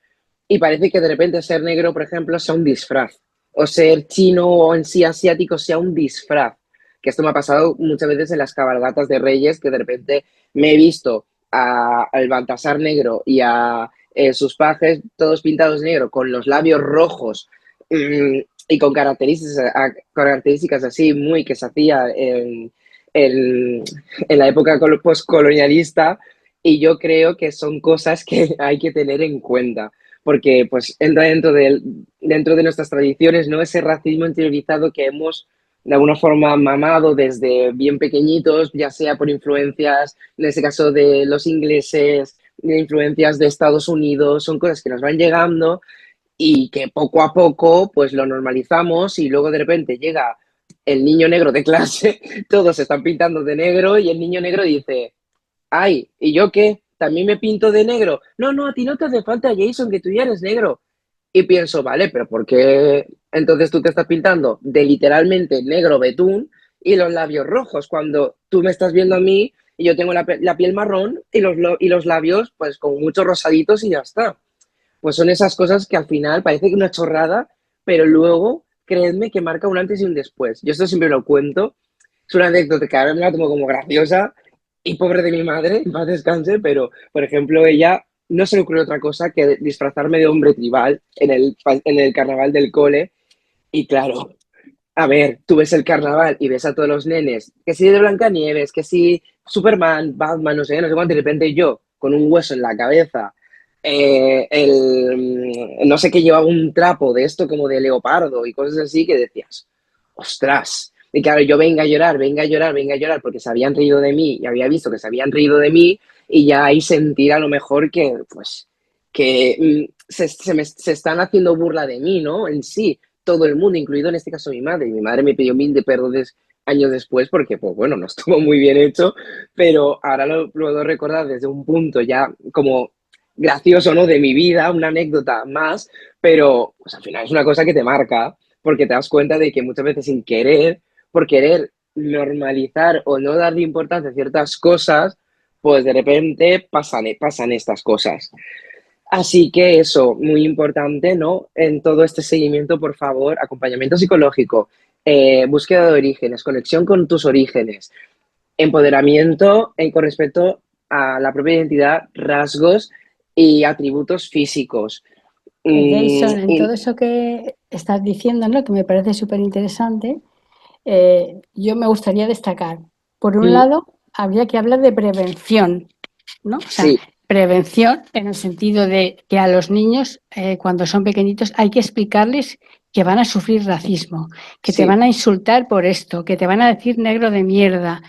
Y parece que de repente ser negro, por ejemplo, sea un disfraz. O ser chino o en sí asiático sea un disfraz. Que esto me ha pasado muchas veces en las cabalgatas de Reyes, que de repente me he visto al Baltasar negro y a sus pajes todos pintados de negro, con los labios rojos y con características así muy que se hacía en la época postcolonialista. Y yo creo que son cosas que hay que tener en cuenta porque pues entra dentro de nuestras tradiciones, ¿no? Ese racismo interiorizado que hemos de alguna forma mamado desde bien pequeñitos, ya sea por influencias, en este caso de los ingleses, de influencias de Estados Unidos, son cosas que nos van llegando y que poco a poco pues lo normalizamos y luego de repente llega el niño negro de clase, todos se están pintando de negro y el niño negro dice, ay, ¿y yo qué? ¿También me pinto de negro? No, no, a ti no te hace falta, Jason, que tú ya eres negro. Y pienso, vale, pero ¿por qué entonces tú te estás pintando de literalmente negro betún y los labios rojos cuando tú me estás viendo a mí y yo tengo la piel marrón y los labios pues con muchos rosaditos y ya está? Pues son esas cosas que al final parece que una chorrada, pero luego, creedme que marca un antes y un después. Yo esto siempre lo cuento, es una anécdota que ahora me la tomo como graciosa y pobre de mi madre, en paz descanse, pero por ejemplo ella no se le ocurrió otra cosa que disfrazarme de hombre tribal en el carnaval del cole y claro, a ver, tú ves el carnaval y ves a todos los nenes, que si de Blancanieves, que si Superman, Batman, no sé qué, no sé cuánto, y de repente yo, con un hueso en la cabeza, no sé qué, llevaba un trapo de esto como de leopardo y cosas así que decías, ostras. Y claro, yo venga a llorar, venga a llorar, venga a llorar, porque se habían reído de mí y había visto que se habían reído de mí y ya ahí sentir a lo mejor que, pues, que se están haciendo burla de mí, ¿no? En sí, todo el mundo, incluido en este caso mi madre. Y mi madre me pidió mil de perdones años después porque, pues bueno, no estuvo muy bien hecho, pero ahora lo puedo recordar desde un punto ya como gracioso, ¿no? De mi vida, una anécdota más, pero pues al final es una cosa que te marca porque te das cuenta de que muchas veces sin querer, por querer normalizar o no darle importancia a ciertas cosas, pues de repente pasan estas cosas. Así que eso, muy importante, ¿no? En todo este seguimiento, por favor, acompañamiento psicológico, búsqueda de orígenes, conexión con tus orígenes, empoderamiento con respecto a la propia identidad, rasgos y atributos físicos. Jason, en Y, todo eso que estás diciendo, ¿no? Que me parece súper interesante, yo me gustaría destacar, por un mm, lado, habría que hablar de prevención, ¿no? O sea, sí, prevención en el sentido de que a los niños, cuando son pequeñitos, hay que explicarles que van a sufrir racismo, que te sí, van a insultar por esto, que te van a decir negro de mierda.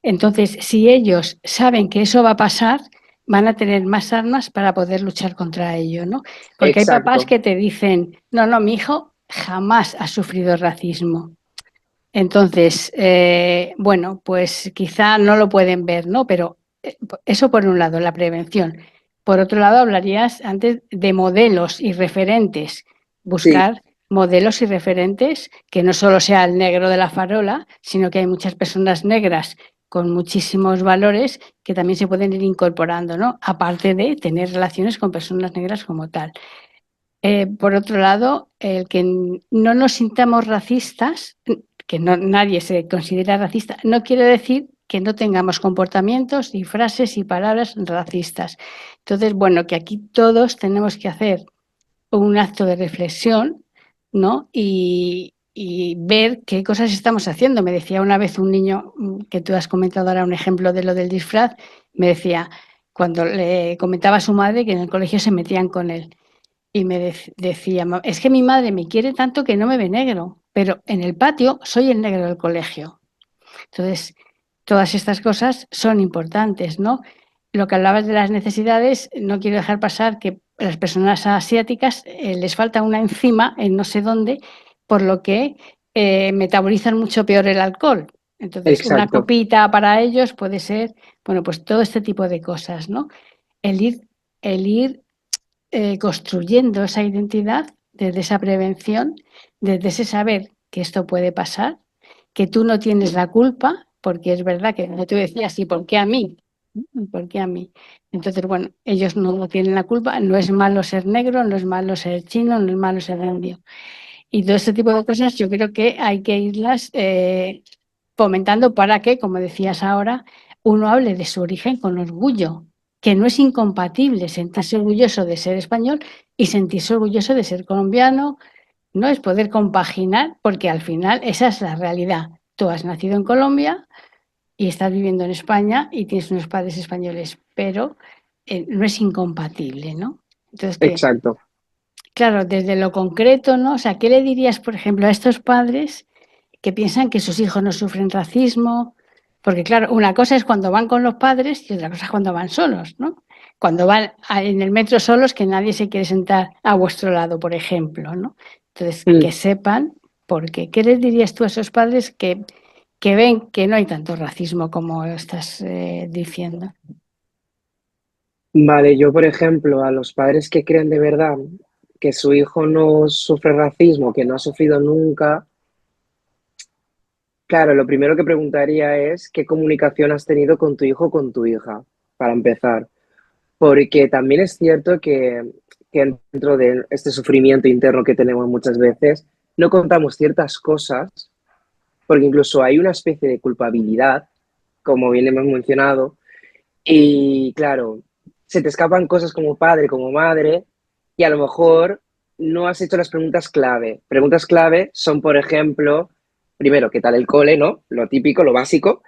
Entonces, si ellos saben que eso va a pasar, van a tener más armas para poder luchar contra ello, ¿no? Porque hay papás exacto, que te dicen, no, no, mi hijo jamás ha sufrido racismo. Entonces, bueno, pues quizá no lo pueden ver, ¿no? Pero eso por un lado, la prevención. Por otro lado, hablarías antes de modelos y referentes. sí, Buscar modelos y referentes que no solo sea el negro de la farola, sino que hay muchas personas negras con muchísimos valores que también se pueden ir incorporando, ¿no? Aparte de tener relaciones con personas negras como tal. Por otro lado, el que no nos sintamos racistas, que no, nadie se considera racista, no quiere decir que no tengamos comportamientos y frases y palabras racistas. Entonces, bueno, que aquí todos tenemos que hacer un acto de reflexión, ¿no? Y ver qué cosas estamos haciendo. Me decía una vez un niño, que tú has comentado ahora un ejemplo de lo del disfraz, me decía, cuando le comentaba a su madre que en el colegio se metían con él. Y me decía, es que mi madre me quiere tanto que no me ve negro, pero en el patio soy el negro del colegio. Entonces, todas estas cosas son importantes, ¿no? Lo que hablabas de las necesidades, no quiero dejar pasar que a las personas asiáticas les falta una enzima en no sé dónde, por lo que metabolizan mucho peor el alcohol. Entonces, una exacto, copita para ellos puede ser, bueno, pues todo este tipo de cosas, ¿no? El ir, el ir construyendo esa identidad desde esa prevención, desde ese saber que esto puede pasar, que tú no tienes la culpa, porque es verdad que como tú decías, ¿y por qué a mí? ¿Por qué a mí? Entonces, bueno, ellos no tienen la culpa, no es malo ser negro, no es malo ser chino, no es malo ser indio. Y todo ese tipo de cosas yo creo que hay que irlas fomentando para que, como decías ahora, uno hable de su origen con orgullo, que no es incompatible sentirse orgulloso de ser español y sentirse orgulloso de ser colombiano, no es poder compaginar, porque al final esa es la realidad. Tú has nacido en Colombia y estás viviendo en España y tienes unos padres españoles, pero no es incompatible, ¿no? Entonces, que exacto. claro, desde lo concreto, ¿no? O sea, ¿qué le dirías, por ejemplo, a estos padres que piensan que sus hijos no sufren racismo? Porque, claro, una cosa es cuando van con los padres y otra cosa es cuando van solos, ¿no? Cuando van en el metro solos, que nadie se quiere sentar a vuestro lado, por ejemplo, ¿no? Entonces, Mm, que sepan ¿Por qué? ¿Qué les dirías tú a esos padres que ven que no hay tanto racismo como estás diciendo? Vale, yo por ejemplo, a los padres que creen de verdad que su hijo no sufre racismo, que no ha sufrido nunca, claro, lo primero que preguntaría es qué comunicación has tenido con tu hijo o con tu hija, para empezar. Porque también es cierto que dentro de este sufrimiento interno que tenemos muchas veces, no contamos ciertas cosas, porque incluso hay una especie de culpabilidad, como bien hemos mencionado, y claro, se te escapan cosas como padre, como madre, y a lo mejor no has hecho las preguntas clave. Preguntas clave son, por ejemplo, primero, ¿qué tal el cole, no? Lo típico, lo básico.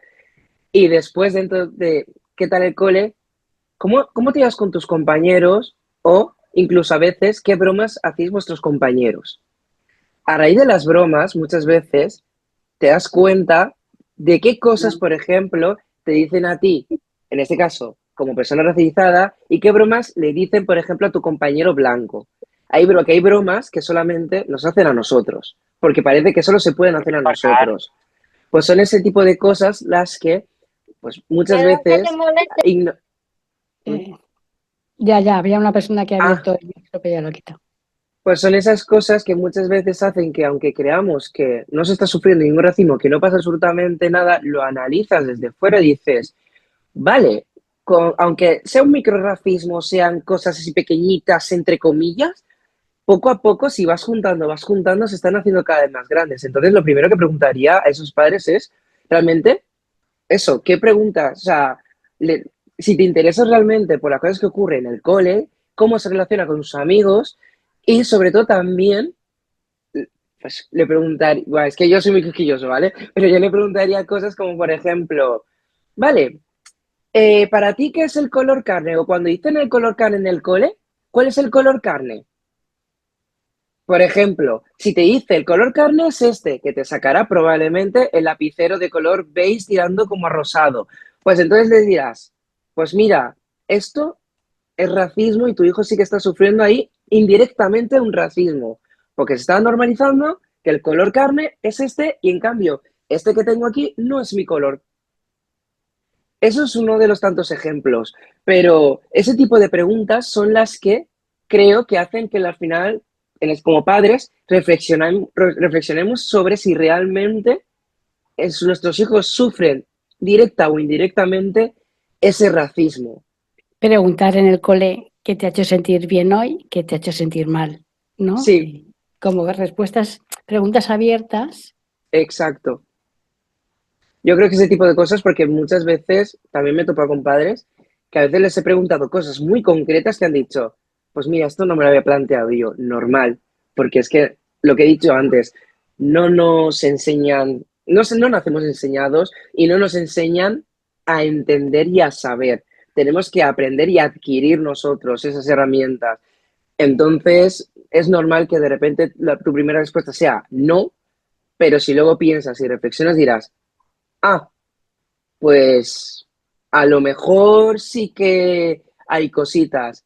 Y después, dentro de ¿qué tal el cole? ¿Cómo te llevas con tus compañeros? O incluso a veces, ¿qué bromas hacéis vuestros compañeros? A raíz de las bromas, muchas veces te das cuenta de qué cosas, por ejemplo, te dicen a ti, en este caso, como persona racializada, y qué bromas le dicen, por ejemplo, a tu compañero blanco. Que hay bromas que solamente nos hacen a nosotros, porque parece que solo se pueden hacer a nosotros. Pues son ese tipo de cosas las que, pues muchas veces... Uy. Eh, ya, había una persona que ha Ah, abierto el micro, pero ya lo quito. pues son esas cosas que muchas veces hacen que, aunque creamos que no se está sufriendo ningún racismo, que no pasa absolutamente nada, lo analizas desde fuera y dices, vale, aunque sea un microrracismo, sean cosas así pequeñitas, entre comillas, poco a poco, si vas juntando, se están haciendo cada vez más grandes. Entonces, lo primero que preguntaría a esos padres es, realmente, eso, ¿qué preguntas? O sea, si te interesas realmente por las cosas que ocurren en el cole, cómo se relaciona con sus amigos y sobre todo también, pues le preguntaría, bueno, es que yo soy muy quisquilloso, ¿vale? Pero yo le preguntaría cosas como, por ejemplo, vale, para ti, ¿qué es el color carne? O cuando dicen el color carne en el cole, ¿cuál es el color carne? Por ejemplo, si te dice el color carne es este, que te sacará probablemente el lapicero de color beige tirando como a rosado. Pues entonces le dirás, pues mira, esto es racismo y tu hijo sí que está sufriendo ahí indirectamente un racismo, porque se está normalizando que el color carne es este y en cambio este que tengo aquí no es mi color. Eso es uno de los tantos ejemplos, pero ese tipo de preguntas son las que creo que hacen que al final, como padres, reflexionemos sobre si realmente nuestros hijos sufren directa o indirectamente ese racismo. Preguntar en el cole qué te ha hecho sentir bien hoy, qué te ha hecho sentir mal, ¿no? Sí, Y como respuestas, preguntas abiertas. exacto. Yo creo que ese tipo de cosas, porque muchas veces también me topa con padres que a veces les he preguntado cosas muy concretas que han dicho, pues mira, esto no me lo había planteado yo, normal, porque es que lo que he dicho antes, no nos enseñan, no nacemos enseñados y no nos enseñan a entender y a saber. Tenemos que aprender y adquirir nosotros esas herramientas. Entonces, es normal que de repente tu primera respuesta sea no, pero si luego piensas y reflexionas dirás, ah, pues a lo mejor sí que hay cositas.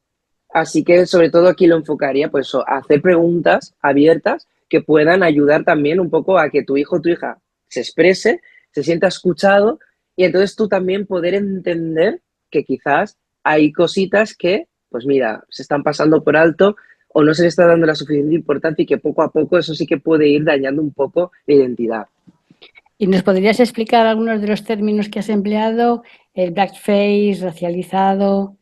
Así que sobre todo aquí lo enfocaría, pues a hacer preguntas abiertas que puedan ayudar también un poco a que tu hijo o tu hija se exprese, se sienta escuchado y entonces tú también poder entender que quizás hay cositas que, pues mira, se están pasando por alto o no se le está dando la suficiente importancia y que poco a poco eso sí que puede ir dañando un poco la identidad. ¿Y nos podrías explicar algunos de los términos que has empleado? El blackface, racializado.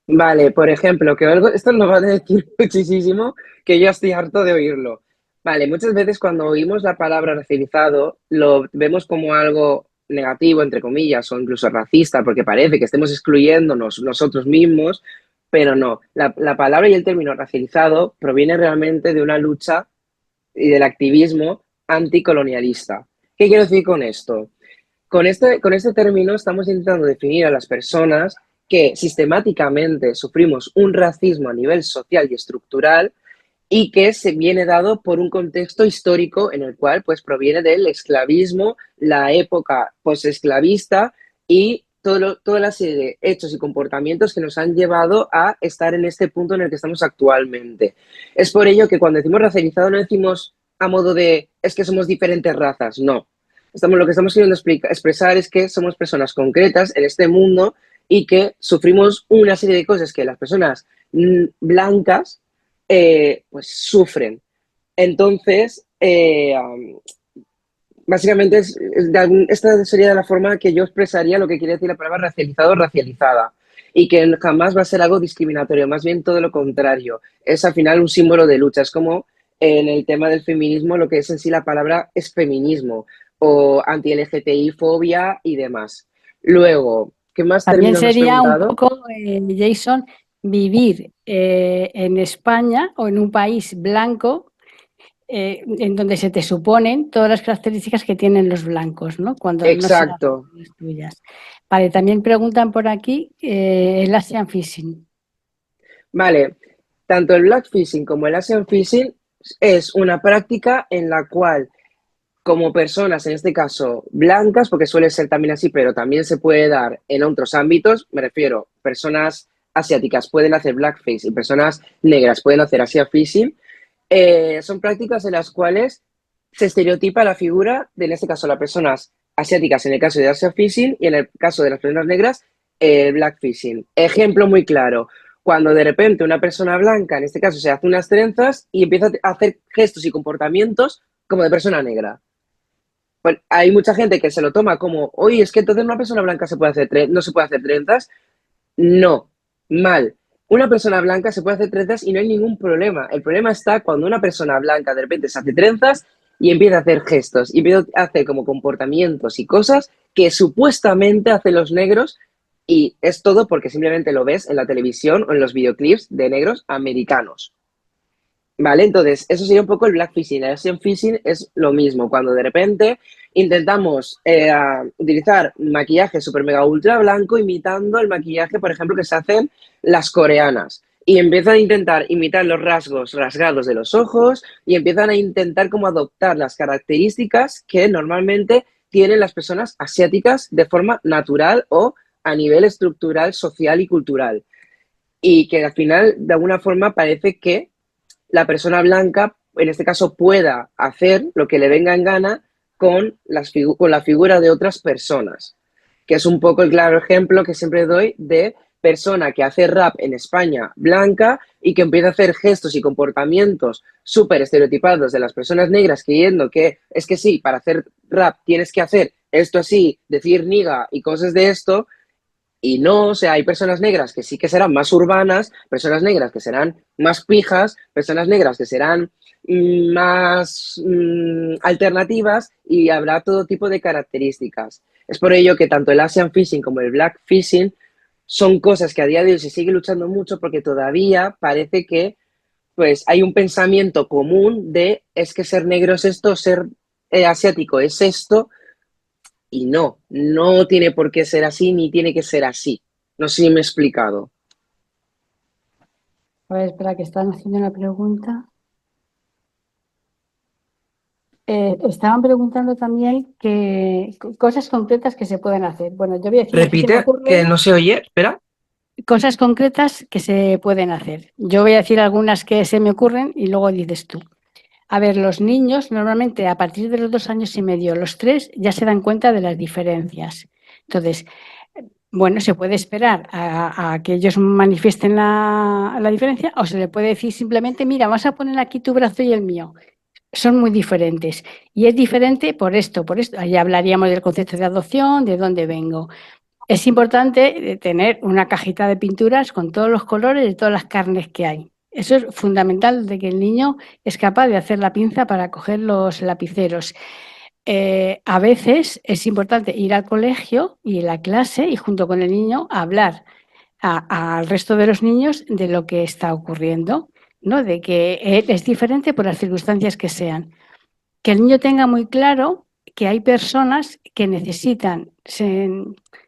Vale, por ejemplo, esto nos va a decir muchísimo, que yo estoy harto de oírlo. Vale, muchas veces cuando oímos la palabra racializado lo vemos como algo negativo, entre comillas, o incluso racista, porque parece que estemos excluyéndonos nosotros mismos, pero no. La palabra y el término racializado proviene realmente de una lucha y del activismo anticolonialista. ¿Qué quiero decir con esto? Con este término estamos intentando definir a las personas que sistemáticamente sufrimos un racismo a nivel social y estructural y que se viene dado por un contexto histórico en el cual pues proviene del esclavismo, la época posesclavista y toda la serie de hechos y comportamientos que nos han llevado a estar en este punto en el que estamos actualmente. Es por ello que cuando decimos racializado no decimos a modo de es que somos diferentes razas, no. Lo que estamos queriendo expresar es que somos personas concretas en este mundo y que sufrimos una serie de cosas que las personas blancas pues sufren. Entonces, básicamente esta sería la forma que yo expresaría lo que quiere decir la palabra racializado o racializada, y que jamás va a ser algo discriminatorio, más bien todo lo contrario. Es al final un símbolo de lucha. Es como en el tema del feminismo, lo que es en sí la palabra es feminismo o anti-LGTI-fobia y demás. Luego, ¿qué más También términos has sería un preguntado? poco, Jason, vivir en España o en un país blanco en donde se te suponen todas las características que tienen los blancos, ¿no? Cuando no sean Exacto. las tuyas. Vale, también preguntan por aquí el Asian Fishing. Vale, tanto el blackfishing como el Asian fishing es una práctica en la cual como personas, en este caso blancas, porque suele ser también así, pero también se puede dar en otros ámbitos, me refiero, personas asiáticas pueden hacer blackface y personas negras pueden hacer Asian fishing, son prácticas en las cuales se estereotipa la figura de, en este caso, las personas asiáticas en el caso de Asian fishing y en el caso de las personas negras, blackfishing. Ejemplo muy claro, cuando de repente una persona blanca, en este caso, se hace unas trenzas y empieza a hacer gestos y comportamientos como de persona negra. Pues hay mucha gente que se lo toma como, oye, es que entonces una persona blanca se puede hacer no se puede hacer trenzas. No, mal. Una persona blanca se puede hacer trenzas y no hay ningún problema. El problema está cuando una persona blanca de repente se hace trenzas y empieza a hacer gestos y empieza a hacer como comportamientos y cosas que supuestamente hacen los negros, y es todo porque simplemente lo ves en la televisión o en los videoclips de negros americanos. Vale, entonces eso sería un poco el blackfishing. El Asian fishing es lo mismo, cuando de repente intentamos utilizar maquillaje super mega ultra blanco imitando el maquillaje, por ejemplo, que se hacen las coreanas. Y empiezan a intentar imitar los rasgos rasgados de los ojos y empiezan a intentar como adoptar las características que normalmente tienen las personas asiáticas de forma natural o a nivel estructural, social y cultural. Y que al final, de alguna forma, parece que la persona blanca, en este caso, pueda hacer lo que le venga en gana con la figura de otras personas, que es un poco el claro ejemplo que siempre doy de persona que hace rap en España blanca y que empieza a hacer gestos y comportamientos súper estereotipados de las personas negras, creyendo que es que sí, para hacer rap tienes que hacer esto así, decir niga y cosas de esto, y no, o sea, hay personas negras que sí que serán más urbanas, personas negras que serán más pijas, personas negras que serán más alternativas, y habrá todo tipo de características. Es por ello que tanto el Asian Fishing como el Black Fishing son cosas que a día de hoy se sigue luchando mucho porque todavía parece que pues hay un pensamiento común de es que ser negro es esto, ser asiático es esto, y no, no tiene por qué ser así ni tiene que ser así. No sé si me he explicado. A ver, espera, que están haciendo una pregunta. Estaban preguntando también cosas concretas que se pueden hacer. Bueno, yo voy a decir las que se me Repite, que ocurren. no se oye, espera. Cosas concretas que se pueden hacer. Yo voy a decir algunas que se me ocurren y luego dices tú. A ver, los niños normalmente a partir de los 2 años y medio, los 3, ya se dan cuenta de las diferencias. Entonces, bueno, se puede esperar a que ellos manifiesten la diferencia, o se le puede decir simplemente, mira, vas a poner aquí tu brazo y el mío. Son muy diferentes. Y es diferente por esto, por esto. Ahí hablaríamos del concepto de adopción, de dónde vengo. Es importante tener una cajita de pinturas con todos los colores de todas las carnes que hay. Eso es fundamental, de que el niño es capaz de hacer la pinza para coger los lapiceros. A veces es importante ir al colegio y en la clase y junto con el niño hablar al resto de los niños de lo que está ocurriendo, ¿no? De que él es diferente por las circunstancias que sean. Que el niño tenga muy claro que hay personas que necesitan,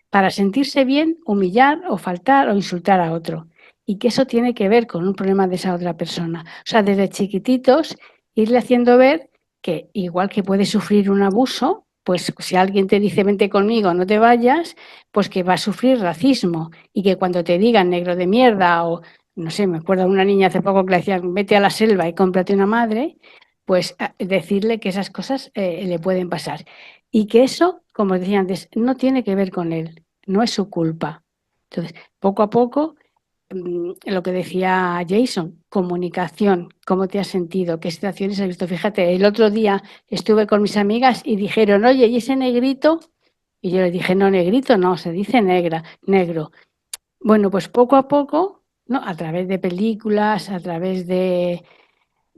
para sentirse bien, humillar o faltar o insultar a otro. Y que eso tiene que ver con un problema de esa otra persona. O sea, desde chiquititos, irle haciendo ver que igual que puede sufrir un abuso, pues si alguien te dice vente conmigo, no te vayas, pues que va a sufrir racismo. Y que cuando te digan negro de mierda o, no sé, me acuerdo de una niña hace poco que le decían vete a la selva y cómprate una madre, pues decirle que esas cosas le pueden pasar. Y que eso, como os decía antes, no tiene que ver con él, no es su culpa. Entonces, poco a poco, lo que decía Jason, comunicación, cómo te has sentido, qué situaciones has visto. Fíjate, el otro día estuve con mis amigas y dijeron, oye, ¿y ese negrito? Y yo le dije, no, negrito, no, se dice negro. Bueno, pues poco a poco, ¿no? A través de películas, a través de,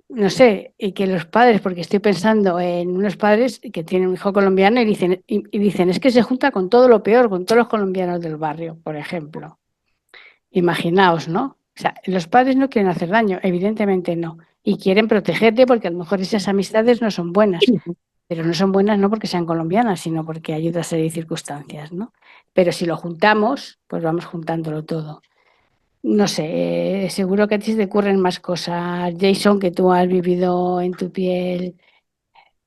no sé, y que los padres, porque estoy pensando en unos padres que tienen un hijo colombiano y dicen, es que se junta con todo lo peor, con todos los colombianos del barrio, por ejemplo. Imaginaos, ¿no? O sea, los padres no quieren hacer daño, evidentemente no. Y quieren protegerte porque a lo mejor esas amistades no son buenas, pero no son buenas no porque sean colombianas, sino porque hay otra serie de circunstancias, ¿no? Pero si lo juntamos, pues vamos juntándolo todo. No sé, seguro que a ti se te ocurren más cosas, Jason, que tú has vivido en tu piel,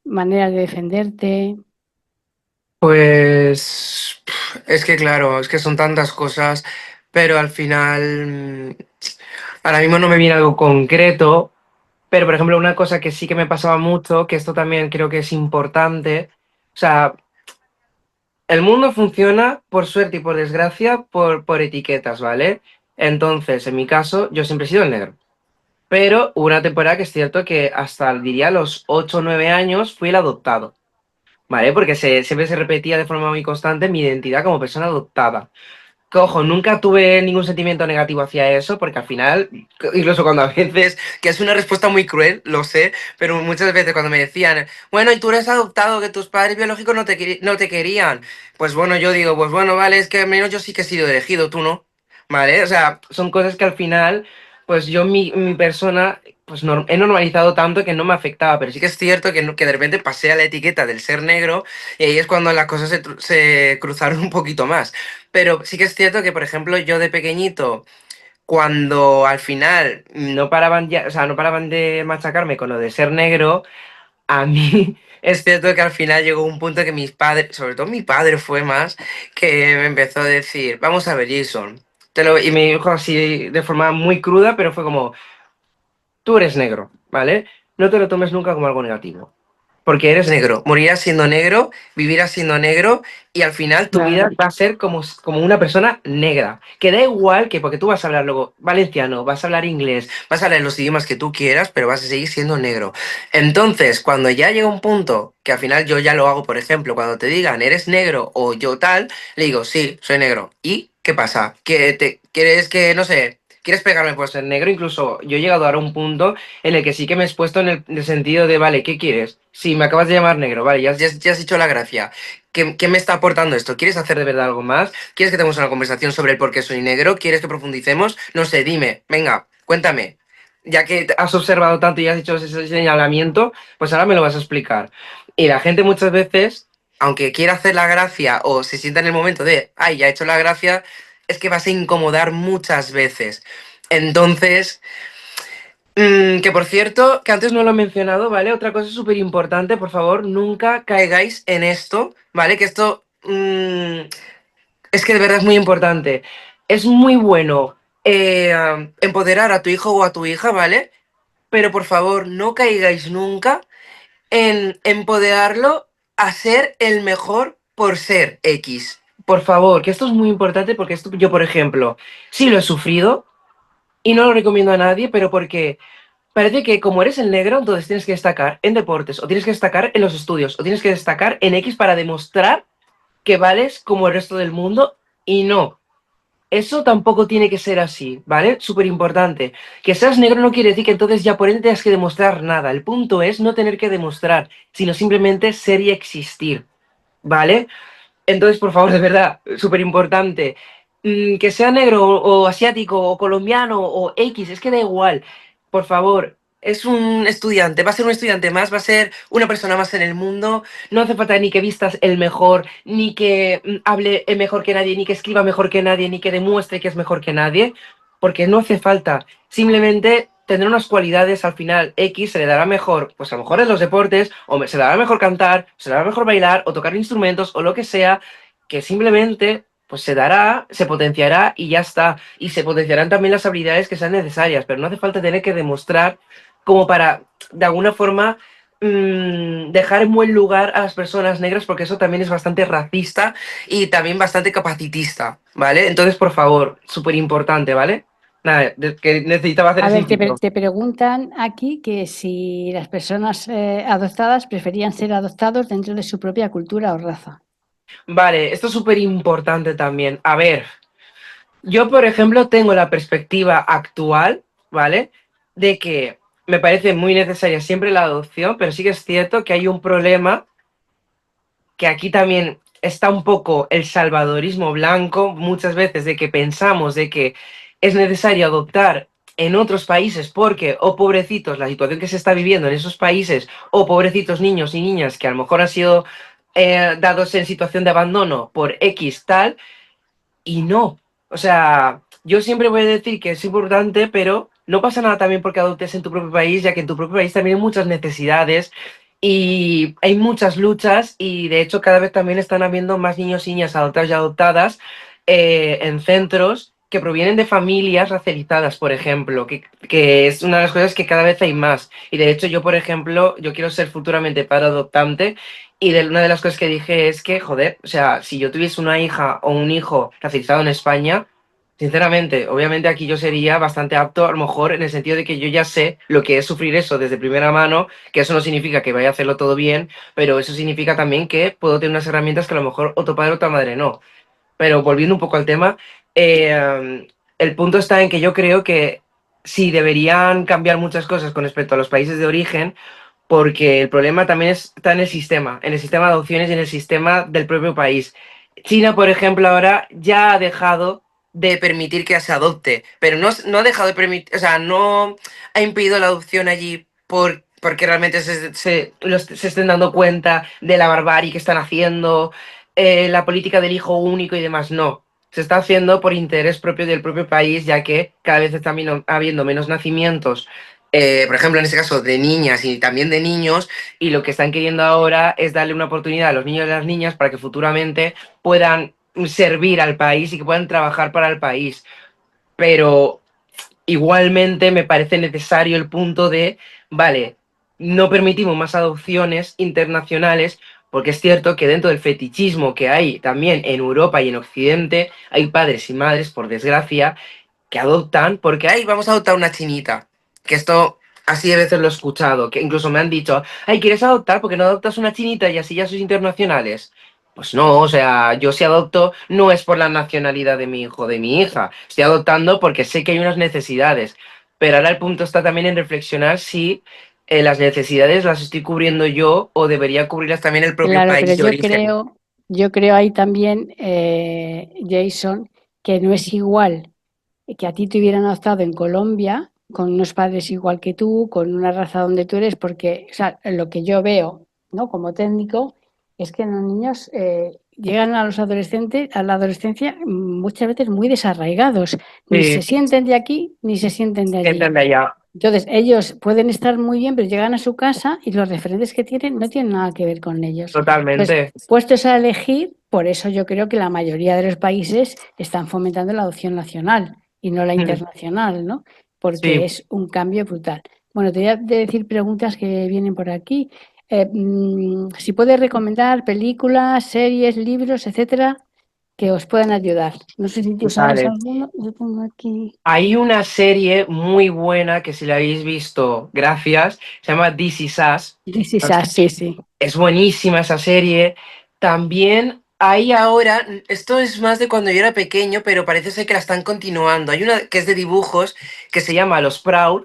maneras de defenderte. Pues es que claro, es que son tantas cosas, pero al final ahora mismo no me viene algo concreto, pero por ejemplo una cosa que sí que me pasaba mucho, que esto también creo que es importante, o sea, el mundo funciona por suerte y por desgracia por etiquetas, ¿vale? Entonces, en mi caso, yo siempre he sido el negro. Pero hubo una temporada que es cierto que hasta, diría, los 8 o 9 años fui el adoptado, ¿vale? Porque siempre se repetía de forma muy constante mi identidad como persona adoptada. Cojo, nunca tuve ningún sentimiento negativo hacia eso, porque al final, incluso cuando a veces, que es una respuesta muy cruel, lo sé, pero muchas veces cuando me decían, bueno, y tú eres adoptado, que tus padres biológicos no te querían, pues bueno, yo digo, pues bueno, vale, es que al menos yo sí que he sido elegido, tú no, ¿vale? O sea, son cosas que al final, pues yo mi persona, pues he normalizado tanto que no me afectaba, pero sí que es cierto que, que de repente pasé a la etiqueta del ser negro y ahí es cuando las cosas se cruzaron un poquito más. Pero sí que es cierto que, por ejemplo, yo de pequeñito, cuando al final no paraban ya, o sea, no paraban de machacarme con lo de ser negro, a mí es cierto que al final llegó un punto que mis padres, sobre todo mi padre fue más, que me empezó a decir, vamos a ver, Jason. Y me dijo así de forma muy cruda, pero fue como, tú eres negro, ¿vale? No te lo tomes nunca como algo negativo. Porque eres negro, morirás siendo negro, vivirás siendo negro y al final tu vida Claro. va a ser como una persona negra. Que da igual que porque tú vas a hablar luego valenciano, vas a hablar inglés, vas a hablar los idiomas que tú quieras, pero vas a seguir siendo negro. Entonces, cuando ya llega un punto, que al final yo ya lo hago, por ejemplo, cuando te digan eres negro o yo tal, le digo, sí, soy negro. ¿Y qué pasa? ¿Que te quieres que, no sé, quieres pegarme por ser negro? Incluso yo he llegado ahora a un punto en el que sí que me he expuesto en el sentido de, vale, ¿qué quieres? Sí, me acabas de llamar negro, vale, ya has hecho la gracia. ¿Qué me está aportando esto? ¿Quieres hacer de verdad algo más? ¿Quieres que tengamos una conversación sobre el por qué soy negro? ¿Quieres que profundicemos? No sé, dime, venga, cuéntame. Ya que has observado tanto y has hecho ese señalamiento, pues ahora me lo vas a explicar. Y la gente muchas veces, aunque quiera hacer la gracia o se sienta en el momento de, ay, ya he hecho la gracia, es que vas a incomodar muchas veces. Entonces, que por cierto, que antes no lo he mencionado, ¿vale? Otra cosa súper importante, por favor, nunca caigáis en esto, ¿vale? Que esto es que de verdad es muy importante. Es muy bueno empoderar a tu hijo o a tu hija, ¿vale? Pero por favor, no caigáis nunca en empoderarlo a ser el mejor por ser X. Por favor, que esto es muy importante porque esto, yo, por ejemplo, sí lo he sufrido y no lo recomiendo a nadie, pero porque parece que como eres el negro, entonces tienes que destacar en deportes, o tienes que destacar en los estudios, o tienes que destacar en X para demostrar que vales como el resto del mundo, y no. Eso tampoco tiene que ser así, ¿vale? Súper importante. Que seas negro no quiere decir que entonces ya por ende tengas que demostrar nada. El punto es no tener que demostrar, sino simplemente ser y existir, ¿vale? Entonces, por favor, de verdad, súper importante. Que sea negro o asiático o colombiano o X, es que da igual. Por favor, es un estudiante, va a ser un estudiante más, va a ser una persona más en el mundo. No hace falta ni que vistas el mejor, ni que hable mejor que nadie, ni que escriba mejor que nadie, ni que demuestre que es mejor que nadie, porque no hace falta. Simplemente tener unas cualidades al final X se le dará mejor, pues a lo mejor en los deportes, o se le dará mejor cantar, se le dará mejor bailar, o tocar instrumentos, o lo que sea, que simplemente pues se dará, se potenciará y ya está. Y se potenciarán también las habilidades que sean necesarias, pero no hace falta tener que demostrar como para de alguna forma dejar en buen lugar a las personas negras, porque eso también es bastante racista y también bastante capacitista, ¿vale? Entonces, por favor, súper importante, ¿vale? Nada, que necesitaba hacer A ese ver, inciso. te preguntan aquí que si las personas adoptadas preferían ser adoptados dentro de su propia cultura o raza. Vale, esto es súper importante también. A ver, yo, por ejemplo, tengo la perspectiva actual, ¿vale? De que me parece muy necesaria siempre la adopción, pero sí que es cierto que hay un problema que aquí también está un poco el salvadorismo blanco, muchas veces de que pensamos de que es necesario adoptar en otros países porque, oh pobrecitos, la situación que se está viviendo en esos países, o pobrecitos niños y niñas que a lo mejor han sido dados en situación de abandono por X tal, y no. O sea, yo siempre voy a decir que es importante, pero no pasa nada también porque adoptes en tu propio país, ya que en tu propio país también hay muchas necesidades y hay muchas luchas y de hecho cada vez también están habiendo más niños y niñas adoptados y adoptadas en centros que provienen de familias racializadas, por ejemplo, que es una de las cosas que cada vez hay más. Y de hecho yo, por ejemplo, yo quiero ser futuramente padre adoptante y una de las cosas que dije es que, joder, o sea, si yo tuviese una hija o un hijo racializado en España, sinceramente, obviamente aquí yo sería bastante apto, a lo mejor en el sentido de que yo ya sé lo que es sufrir eso desde primera mano, que eso no significa que vaya a hacerlo todo bien, pero eso significa también que puedo tener unas herramientas que a lo mejor otro padre o otra madre no. Pero volviendo un poco al tema, el punto está en que yo creo que sí deberían cambiar muchas cosas con respecto a los países de origen, porque el problema también está en el sistema de adopciones y en el sistema del propio país. China, por ejemplo, ahora ya ha dejado de permitir que se adopte, pero no ha dejado de permitir, o sea, no ha impedido la adopción allí porque realmente se estén dando cuenta de la barbarie que están haciendo, la política del hijo único y demás, no. Se está haciendo por interés propio del propio país, ya que cada vez está habiendo menos nacimientos, por ejemplo, en este caso, de niñas y también de niños, y lo que están queriendo ahora es darle una oportunidad a los niños y a las niñas para que futuramente puedan servir al país y que puedan trabajar para el país. Pero igualmente me parece necesario el punto de, vale, no permitimos más adopciones internacionales, porque es cierto que dentro del fetichismo que hay también en Europa y en Occidente, hay padres y madres, por desgracia, que adoptan porque, ay, vamos a adoptar una chinita. Que esto así a veces lo he escuchado, que incluso me han dicho, ay, ¿quieres adoptar? Porque no adoptas una chinita y así ya sois internacionales. Pues no, o sea, yo si adopto no es por la nacionalidad de mi hijo o de mi hija. Estoy adoptando porque sé que hay unas necesidades. Pero ahora el punto está también en reflexionar si las necesidades las estoy cubriendo yo o debería cubrirlas también el propio Claro, pero país de origen. yo creo ahí también, Jason, que no es igual que a ti te hubieran adoptado en Colombia, con unos padres igual que tú, con una raza donde tú eres, porque o sea, lo que yo veo, ¿no? Como técnico, es que los niños llegan a los adolescentes, a la adolescencia, muchas veces muy desarraigados, ni se Sí, sienten de aquí, ni se sienten de allí. entiende ya. Entonces, ellos pueden estar muy bien, pero llegan a su casa y los referentes que tienen no tienen nada que ver con ellos. Entonces, Totalmente. puestos a elegir, por eso yo creo que la mayoría de los países están fomentando la adopción nacional y no la internacional, ¿no? Porque Sí, es un cambio brutal. Bueno, te voy a decir preguntas que vienen por aquí. Si puedes recomendar películas, series, libros, etcétera, que os puedan ayudar. No sé si tú sabes vale. alguno. Yo tengo aquí. Hay una serie muy buena que si la habéis visto, gracias, se llama This Is Us. Sí, sí, sí. Es buenísima esa serie. También hay ahora, esto es más de cuando yo era pequeño, pero parece ser que la están continuando. Hay una que es de dibujos que se llama Los Proud.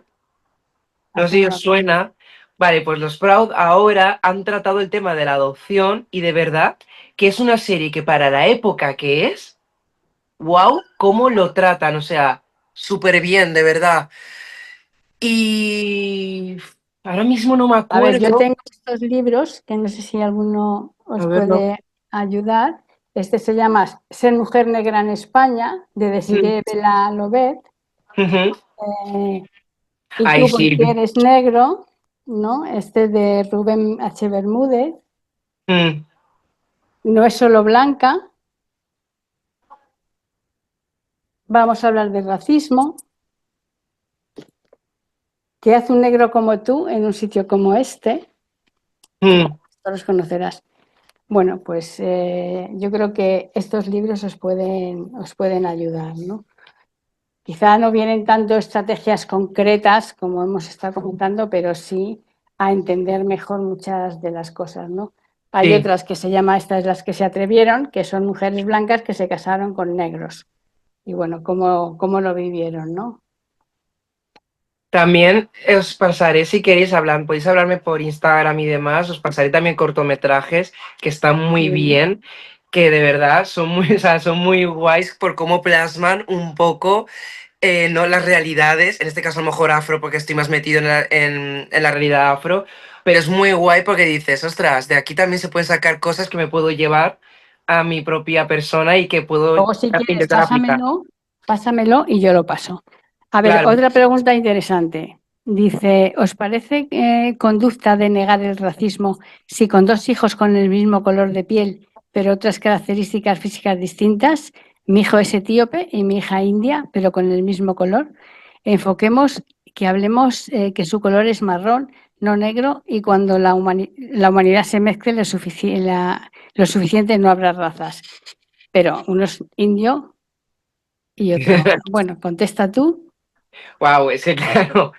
No sé Así si no os la suena. Vale, pues los Proud ahora han tratado el tema de la adopción y de verdad que es una serie que para la época que es, wow, cómo lo tratan, o sea, súper bien, de verdad. Y ahora mismo no me A ver, yo acuerdo. tengo estos libros que no sé si alguno A os verlo. puede ayudar. Este se llama Ser mujer negra en España, de Mm, Desiree Bela Lobet. ujú. Eh, ¿Y Ay, tú por sí. qué eres negro? ¿No? Este de Rubén H. Bermúdez. Mm, No es solo blanca. Vamos a hablar de racismo. ¿Qué hace un negro como tú en un sitio como este? Mm, Todos los conocerás. Bueno, pues yo creo que estos libros os pueden ayudar, ¿no? Quizá no vienen tanto estrategias concretas como hemos estado comentando, pero sí a entender mejor muchas de las cosas, ¿no? Hay sí. otras que se llama Estas las que se atrevieron, que son mujeres blancas que se casaron con negros. Y bueno, cómo lo vivieron, ¿no? También os pasaré, si queréis hablar, podéis hablarme por Instagram y demás, os pasaré también cortometrajes que están muy Sí. bien, que de verdad son muy, o sea, son muy guays por cómo plasman un poco no las realidades, en este caso a lo mejor afro, porque estoy más metido en la realidad afro, pero es muy guay porque dices, ostras, de aquí también se pueden sacar cosas que me puedo llevar a mi propia persona y que puedo Luego, si quieres, intentar aplicar. pásamelo y yo lo paso. A ver, Claro. otra pregunta interesante. Dice, ¿os parece conducta de negar el racismo si con dos hijos con el mismo color de piel, pero otras características físicas distintas, mi hijo es etíope y mi hija india, pero con el mismo color? Enfoquemos que hablemos que su color es marrón, no negro, y cuando la humanidad se mezcle lo suficiente no habrá razas. Pero uno es indio y otro, bueno, contesta tú. Wow, es que claro,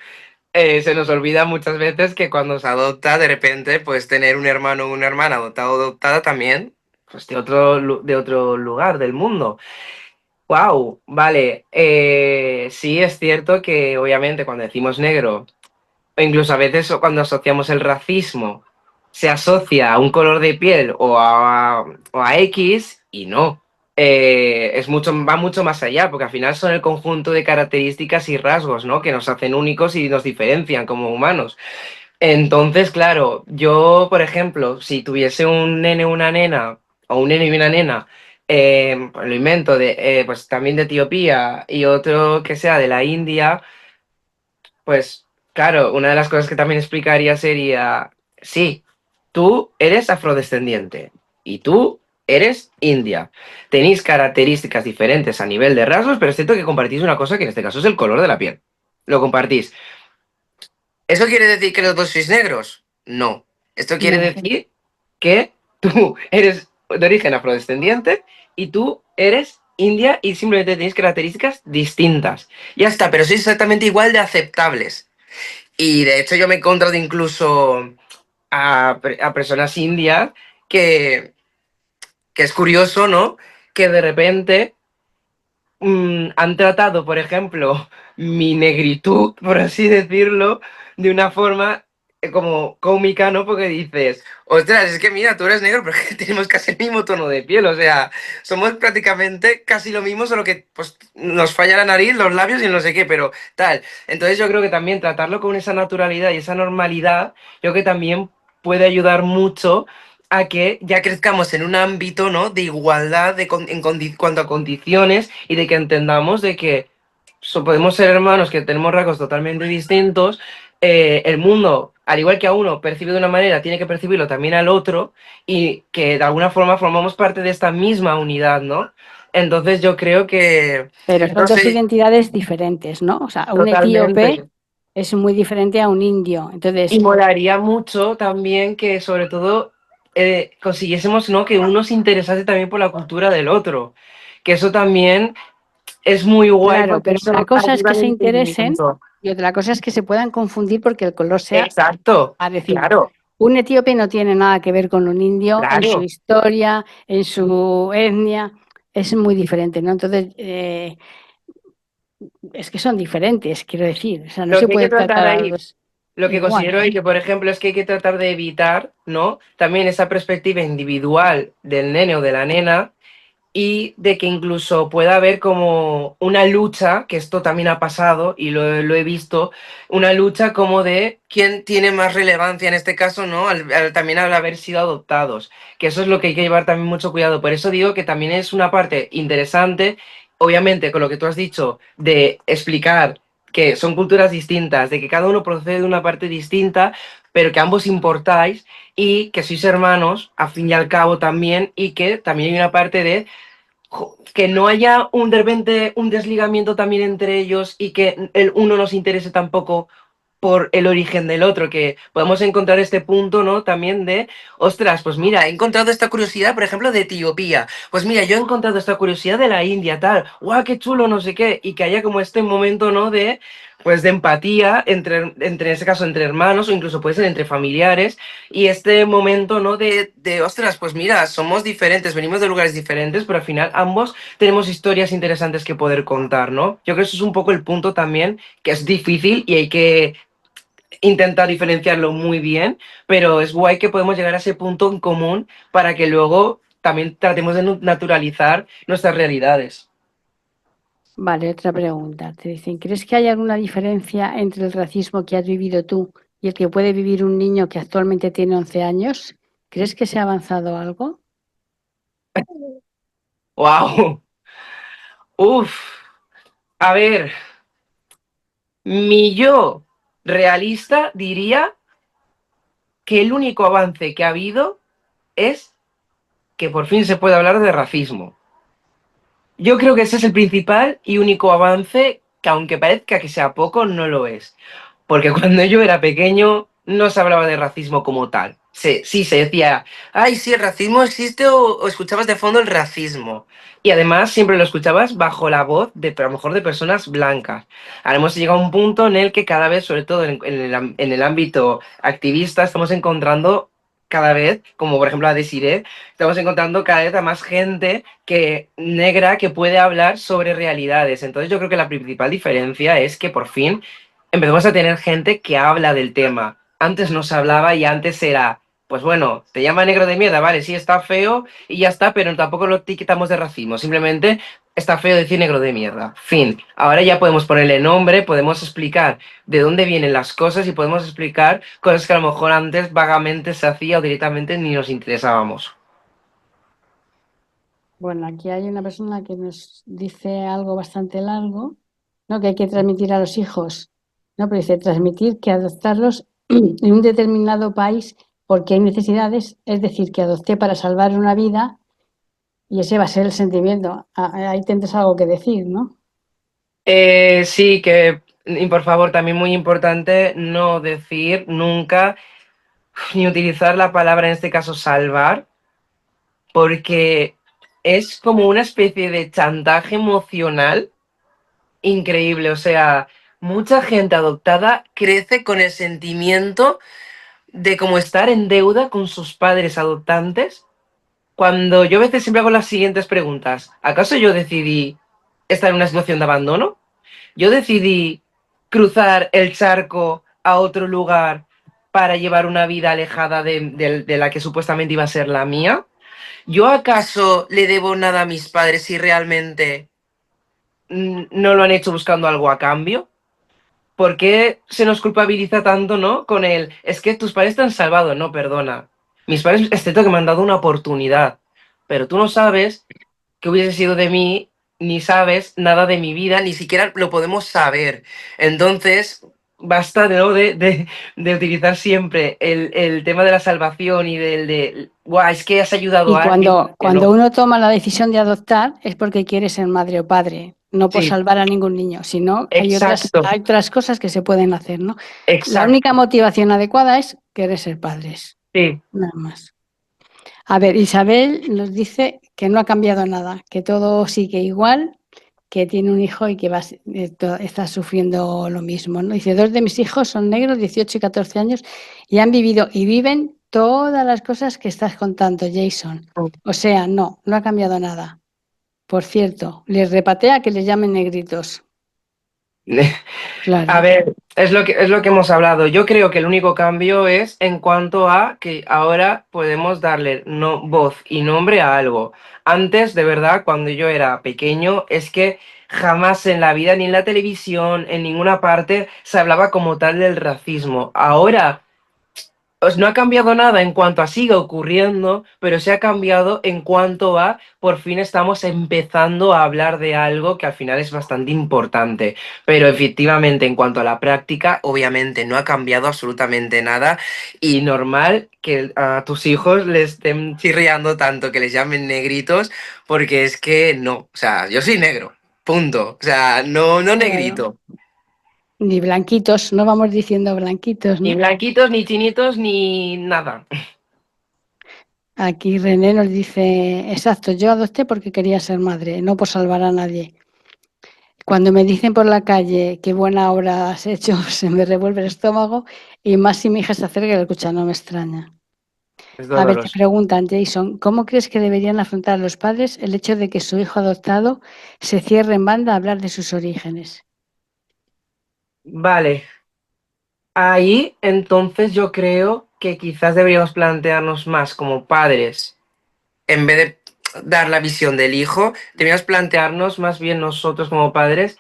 se nos olvida muchas veces que cuando se adopta, de repente, pues tener un hermano o una hermana adoptado o adoptada también, pues de otro lugar del mundo. Wow, vale. Sí, es cierto que obviamente cuando decimos negro, o incluso a veces cuando asociamos el racismo, se asocia a un color de piel o a X y no. Va mucho más allá, porque al final son el conjunto de características y rasgos, ¿no? Que nos hacen únicos y nos diferencian como humanos. Entonces, claro, yo, por ejemplo, si tuviese un nene o una nena, o un nene y una nena, pues lo invento, pues también de Etiopía y otro que sea de la India, pues claro, una de las cosas que también explicaría sería, sí, tú eres afrodescendiente y tú eres india. Tenéis características diferentes a nivel de rasgos, pero es cierto que compartís una cosa que en este caso es el color de la piel. Lo compartís. ¿Eso quiere decir que los dos sois negros? No. Esto quiere No, decir que tú eres de origen afrodescendiente y tú eres india y simplemente tenéis características distintas. Ya está, pero sois exactamente igual de aceptables. Y de hecho yo me he encontrado incluso a personas indias que, que es curioso, ¿no? Que de repente han tratado, por ejemplo, mi negritud, por así decirlo, de una forma como cómica, ¿no? Porque dices, ostras, es que mira, tú eres negro, pero es que tenemos casi el mismo tono de piel, o sea, somos prácticamente casi lo mismo, solo que pues nos falla la nariz, los labios y no sé qué, pero tal. Entonces yo creo que también tratarlo con esa naturalidad y esa normalidad, creo que también puede ayudar mucho a que ya crezcamos en un ámbito, ¿no? De igualdad cuanto a condiciones y de que entendamos de que podemos ser hermanos que tenemos rasgos totalmente distintos. El mundo, al igual que a uno percibe de una manera, tiene que percibirlo también al otro y que de alguna forma formamos parte de esta misma unidad, ¿no? Entonces yo creo que, pero son no dos sé, identidades diferentes, ¿no? O sea, un etíope totalmente. es muy diferente a un indio. Y Entonces, molaría mucho también que sobre todo consiguiésemos, ¿no? Que uno se interesase también por la cultura del otro. Que eso también es muy guay claro, porque pero una eso cosa es ayuda que al se interesen entendimiento. y otra cosa es que se puedan confundir porque el color sea Exacto, parecido. claro, Un etíope no tiene nada que ver con un indio en su claro. historia, en su etnia, es muy diferente, ¿no? Entonces, es que son diferentes, quiero decir. O sea, no Lo se que hay que puede tratar tratar a los ahí, dos lo que igual. considero ahí que, por ejemplo, es que hay que tratar de evitar, ¿no? También esa perspectiva individual del nene o de la nena y de que incluso pueda haber como una lucha, que esto también ha pasado y lo he visto, una lucha como de quién tiene más relevancia en este caso, ¿no? También al haber sido adoptados, que eso es lo que hay que llevar también mucho cuidado. Por eso digo que también es una parte interesante, obviamente, con lo que tú has dicho, de explicar que son culturas distintas, de que cada uno procede de una parte distinta, pero que ambos importáis y que sois hermanos, a fin y al cabo también, y que también hay una parte de que no haya de repente un desligamiento también entre ellos y que el uno nos interese tampoco por el origen del otro, que podemos encontrar este punto, ¿no? También de, ostras, pues mira, he encontrado esta curiosidad, por ejemplo, de Etiopía. Pues mira, yo he encontrado esta curiosidad de la India, tal. ¡Guau, qué chulo, no sé qué! Y que haya como este momento, ¿no? De, pues de empatía en ese caso, entre hermanos o incluso puede ser entre familiares. Y este momento, ¿no? Ostras, pues mira, somos diferentes, venimos de lugares diferentes, pero al final ambos tenemos historias interesantes que poder contar, ¿no? Yo creo que eso es un poco el punto también, que es difícil y hay que intentar diferenciarlo muy bien, pero es guay que podemos llegar a ese punto en común para que luego también tratemos de naturalizar nuestras realidades. Vale, otra pregunta. Te dicen, ¿crees que hay alguna diferencia entre el racismo que has vivido tú y el que puede vivir un niño que actualmente tiene 11 años? ¿Crees que se ha avanzado algo? ¡Wow! Uf, a ver, mi yo realista diría que el único avance que ha habido es que por fin se puede hablar de racismo. Yo creo que ese es el principal y único avance que aunque parezca que sea poco, no lo es. Porque cuando yo era pequeño no se hablaba de racismo como tal. Sí, se decía, ay, sí, el racismo existe o escuchabas de fondo el racismo. Y además siempre lo escuchabas bajo la voz de, a lo mejor, de personas blancas. Ahora hemos llegado a un punto en el que cada vez, sobre todo en el ámbito activista, estamos encontrando cada vez, como por ejemplo a Desiree, estamos encontrando cada vez a más gente que negra que puede hablar sobre realidades. Entonces yo creo que la principal diferencia es que por fin empezamos a tener gente que habla del tema. Antes no se hablaba y antes era, pues bueno, te llama negro de mierda, vale, sí está feo y ya está, pero tampoco lo etiquetamos de racismo, simplemente está feo decir negro de mierda. Fin. Ahora ya podemos ponerle nombre, podemos explicar de dónde vienen las cosas y podemos explicar cosas que a lo mejor antes vagamente se hacía o directamente ni nos interesábamos. Bueno, aquí hay una persona que nos dice algo bastante largo, ¿no? Que hay que transmitir a los hijos, ¿no? Pero dice transmitir que adoptarlos en un determinado país porque hay necesidades, es decir, que adopté para salvar una vida y ese va a ser el sentimiento. Ahí tendrás algo que decir, ¿no? Sí, que, y por favor, también muy importante no decir nunca ni utilizar la palabra, en este caso, salvar, porque es como una especie de chantaje emocional increíble. O sea, mucha gente adoptada crece con el sentimiento de como estar en deuda con sus padres adoptantes. Cuando yo a veces siempre hago las siguientes preguntas. ¿Acaso yo decidí estar en una situación de abandono? ¿Yo decidí cruzar el charco a otro lugar para llevar una vida alejada de la que supuestamente iba a ser la mía? ¿Yo acaso le debo nada a mis padres si realmente no lo han hecho buscando algo a cambio? ¿Por qué se nos culpabiliza tanto, no? Con el, es que tus padres te han salvado, no, perdona. Mis padres es cierto que me han dado una oportunidad, pero tú no sabes qué hubiese sido de mí, ni sabes nada de mi vida, ni siquiera lo podemos saber. Entonces, basta, ¿no? de utilizar siempre el tema de la salvación y guau, es que has ayudado Y a alguien, que cuando no. uno toma la decisión de adoptar es porque quiere ser madre o padre, no por Sí, salvar a ningún niño, sino exacto, hay otras cosas que se pueden hacer, ¿no? La única exacto, motivación adecuada es querer ser padres, sí. nada más. A ver, Isabel nos dice que no ha cambiado nada, que todo sigue igual, que tiene un hijo y que está sufriendo lo mismo, ¿no? Dice, dos de mis hijos son negros, 18 y 14 años, y han vivido y viven todas las cosas que estás contando, Jason. O sea, no ha cambiado nada. Por cierto, les repatea que les llamen negritos. A Claro. ver, es lo que hemos hablado. Yo creo que el único cambio es en cuanto a que ahora podemos darle voz y nombre a algo. Antes, de verdad, cuando yo era pequeño, es que jamás en la vida, ni en la televisión, en ninguna parte, se hablaba como tal del racismo. Ahora pues no ha cambiado nada en cuanto a siga ocurriendo, pero se ha cambiado en cuanto a por fin estamos empezando a hablar de algo que al final es bastante importante. Pero efectivamente, en cuanto a la práctica, obviamente no ha cambiado absolutamente nada y normal que a tus hijos les estén chirriando tanto que les llamen negritos, porque es que no, o sea, yo soy negro, punto. O sea, no Claro. negrito. Ni blanquitos, no vamos diciendo blanquitos, Ni ¿no? blanquitos, ni chinitos, ni nada. Aquí René nos dice, exacto, yo adopté porque quería ser madre, no por salvar a nadie. Cuando me dicen por la calle qué buena obra has hecho, se me revuelve el estómago y más si mi hija se acerca y la escucha, no me extraña. Es A ver, te doloroso. preguntan, Jason, ¿cómo crees que deberían afrontar los padres el hecho de que su hijo adoptado se cierre en banda a hablar de sus orígenes? Vale, ahí entonces yo creo que quizás deberíamos plantearnos más como padres, en vez de dar la visión del hijo, deberíamos plantearnos más bien nosotros como padres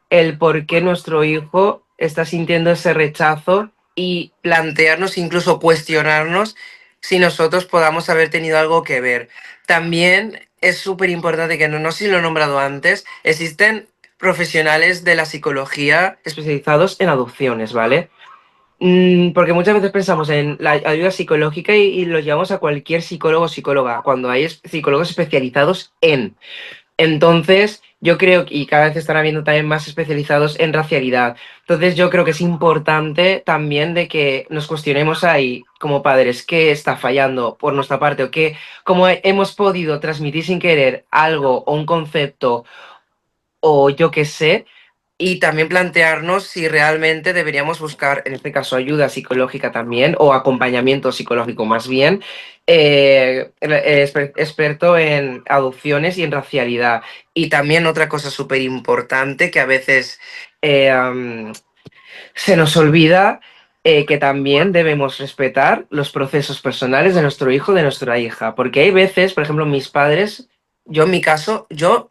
el por qué nuestro hijo está sintiendo ese rechazo y plantearnos, incluso cuestionarnos si nosotros podamos haber tenido algo que ver. También es súper importante que no sé si lo he nombrado antes, existen profesionales de la psicología especializados en adopciones, ¿vale? Porque muchas veces pensamos en la ayuda psicológica y lo llevamos a cualquier psicólogo o psicóloga, cuando hay psicólogos especializados en. Entonces, yo creo que, y cada vez están habiendo también más especializados en racialidad. Entonces, yo creo que es importante también de que nos cuestionemos ahí, como padres, qué está fallando por nuestra parte o qué, cómo hemos podido transmitir sin querer algo o un concepto o yo qué sé, y también plantearnos si realmente deberíamos buscar, en este caso, ayuda psicológica también, o acompañamiento psicológico más bien, experto en adopciones y en racialidad. Y también otra cosa súper importante que a veces se nos olvida. Que también debemos respetar los procesos personales de nuestro hijo, de nuestra hija, porque hay veces, por ejemplo, mis padres, yo en mi caso, yo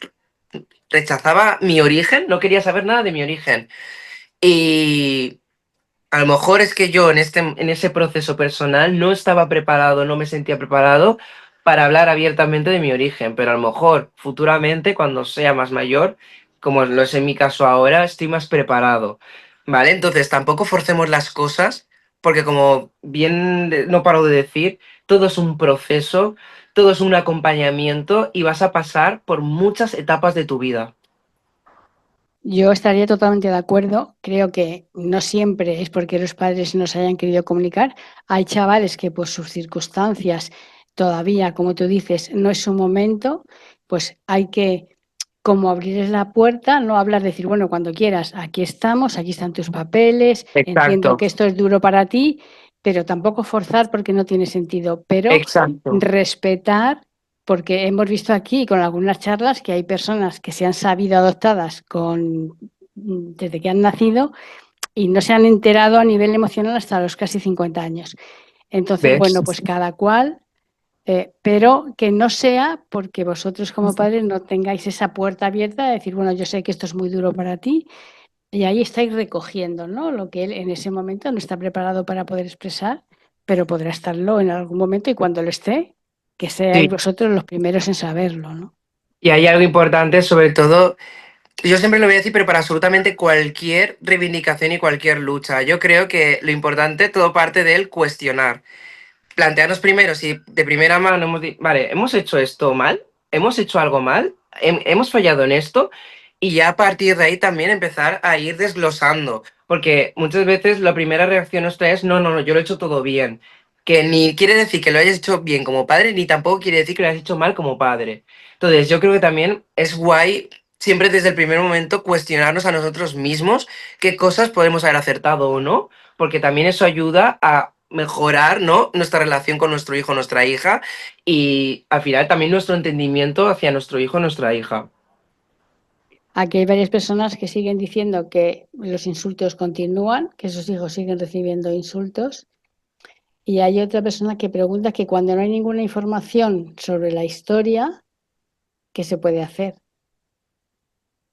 rechazaba mi origen, no quería saber nada de mi origen. Y a lo mejor es que yo en ese proceso personal no estaba preparado, no me sentía preparado para hablar abiertamente de mi origen, pero a lo mejor futuramente, cuando sea más mayor, como lo es en mi caso ahora, estoy más preparado. ¿Vale? Entonces tampoco forcemos las cosas, porque como bien no paro de decir, todo es un proceso, todo es un acompañamiento y vas a pasar por muchas etapas de tu vida. Yo estaría totalmente de acuerdo. Creo que no siempre es porque los padres nos hayan querido comunicar. Hay chavales que por sus circunstancias todavía, como tú dices, no es su momento, pues hay que como abrirles la puerta, no hablar, decir, bueno, cuando quieras, aquí estamos, aquí están tus papeles, entiendo Exacto, que esto es duro para ti, pero tampoco forzar porque no tiene sentido, pero exacto. respetar porque hemos visto aquí con algunas charlas que hay personas que se han sabido adoptadas desde que han nacido y no se han enterado a nivel emocional hasta los casi 50 años. Entonces, ¿Ves? bueno, pues cada cual, pero que no sea porque vosotros como padres no tengáis esa puerta abierta de decir, bueno, yo sé que esto es muy duro para ti y ahí estáis recogiendo, ¿no? Lo que él en ese momento no está preparado para poder expresar, pero podrá estarlo en algún momento y cuando lo esté, que seáis Sí. vosotros los primeros en saberlo, ¿no? Y hay algo importante, sobre todo, yo siempre lo voy a decir, pero para absolutamente cualquier reivindicación y cualquier lucha, yo creo que lo importante, todo parte del cuestionar. Plantearnos primero si de primera mano vale, hemos hecho esto mal, hemos hecho algo mal, hemos fallado en esto, y ya a partir de ahí también empezar a ir desglosando, porque muchas veces la primera reacción nuestra es, no, no, no, yo lo he hecho todo bien, que ni quiere decir que lo hayas hecho bien como padre, ni tampoco quiere decir que lo hayas hecho mal como padre. Entonces, yo creo que también es guay siempre desde el primer momento cuestionarnos a nosotros mismos qué cosas podemos haber acertado o no, porque también eso ayuda a mejorar, ¿no? Nuestra relación con nuestro hijo, nuestra hija, y al final también nuestro entendimiento hacia nuestro hijo, nuestra hija. Aquí hay varias personas que siguen diciendo que los insultos continúan, que sus hijos siguen recibiendo insultos. Y hay otra persona que pregunta que cuando no hay ninguna información sobre la historia, ¿qué se puede hacer?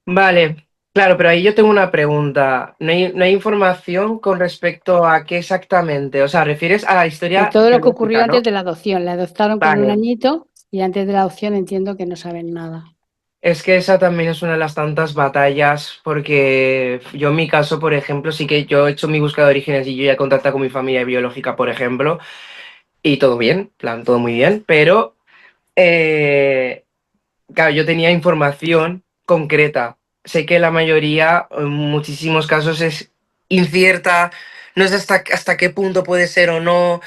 Vale, claro, pero ahí yo tengo una pregunta. No hay información con respecto a qué exactamente. O sea, refieres a la De historia todo lo que ocurrió biológica, antes ¿no? de la adopción. La adoptaron con un Vale. añito y antes de la adopción entiendo que no saben nada. Es que esa también es una de las tantas batallas, porque yo en mi caso, por ejemplo, sí que yo he hecho mi búsqueda de orígenes y yo ya he contactado con mi familia biológica, por ejemplo, y todo bien, en plan, todo muy bien, pero, claro, yo tenía información concreta. sé que la mayoría, en muchísimos casos, es incierta, no sé hasta qué punto puede ser o no.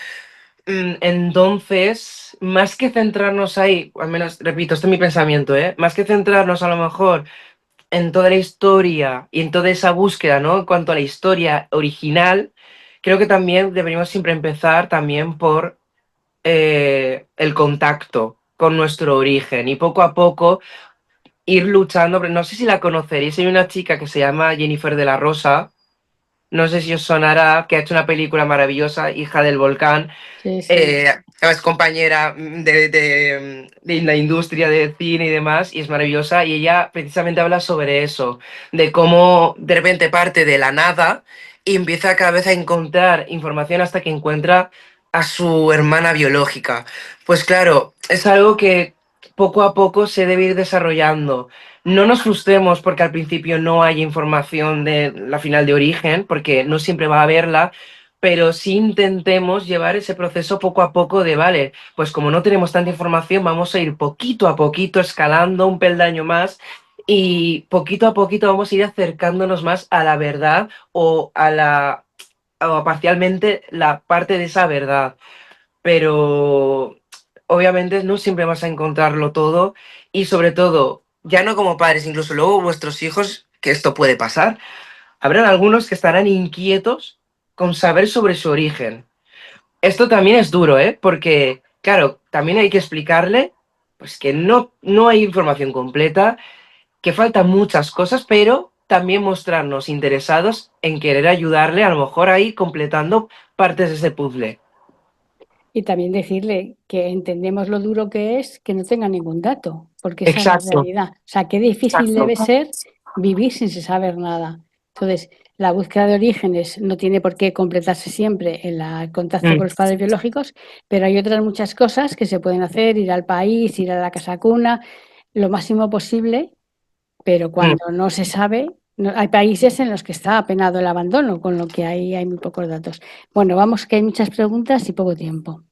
Entonces, más que centrarnos ahí, al menos, repito, este es mi pensamiento, ¿eh? Más que centrarnos a lo mejor en toda la historia y en toda esa búsqueda, ¿no? En cuanto a la historia original, creo que también deberíamos siempre empezar también por el contacto con nuestro origen y poco a poco ir luchando. No sé si la conoceréis, hay una chica que se llama Jennifer de la Rosa, no sé si os sonará, que ha hecho una película maravillosa, Hija del Volcán. Sí, sí. Es compañera de la industria del cine y demás, y es maravillosa, y ella precisamente habla sobre eso, de cómo de repente parte de la nada y empieza cada vez a encontrar información hasta que encuentra a su hermana biológica. Pues claro, es algo que poco a poco se debe ir desarrollando. No nos frustremos porque al principio no hay información de la final de origen, porque no siempre va a haberla, pero sí intentemos llevar ese proceso poco a poco de, vale, pues como no tenemos tanta información, vamos a ir poquito a poquito escalando un peldaño más y poquito a poquito vamos a ir acercándonos más a la verdad o parcialmente la parte de esa verdad. Pero obviamente no siempre vas a encontrarlo todo y sobre todo, ya no como padres, incluso luego vuestros hijos, que esto puede pasar, habrán algunos que estarán inquietos con saber sobre su origen. Esto también es duro, ¿eh? Porque, claro, también hay que explicarle pues, que no hay información completa, que faltan muchas cosas, pero también mostrarnos interesados en querer ayudarle, a lo mejor ahí completando partes de ese puzzle. Y también decirle que entendemos lo duro que es que no tenga ningún dato, porque esa es la Exacto. realidad. O sea, qué difícil debe ser vivir sin saber nada. Entonces, la búsqueda de orígenes no tiene por qué completarse siempre en el contacto con los padres biológicos, pero hay otras muchas cosas que se pueden hacer, ir al país, ir a la casa cuna, lo máximo posible, pero cuando no se sabe, hay países en los que está apenado el abandono, con lo que ahí hay muy pocos datos. Bueno, vamos, que hay muchas preguntas y poco tiempo.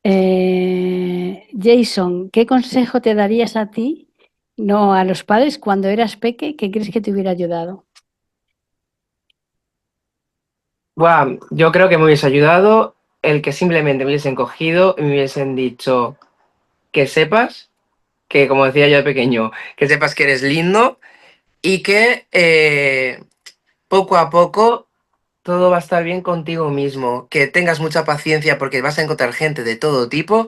Jason, ¿qué consejo te darías a ti, no a los padres, cuando eras peque, que crees que te hubiera ayudado? Buah, yo creo que me hubiese ayudado el que simplemente me hubiesen cogido y me hubiesen dicho que sepas que, como decía yo de pequeño, que sepas que eres lindo y que poco a poco todo va a estar bien contigo mismo, que tengas mucha paciencia porque vas a encontrar gente de todo tipo,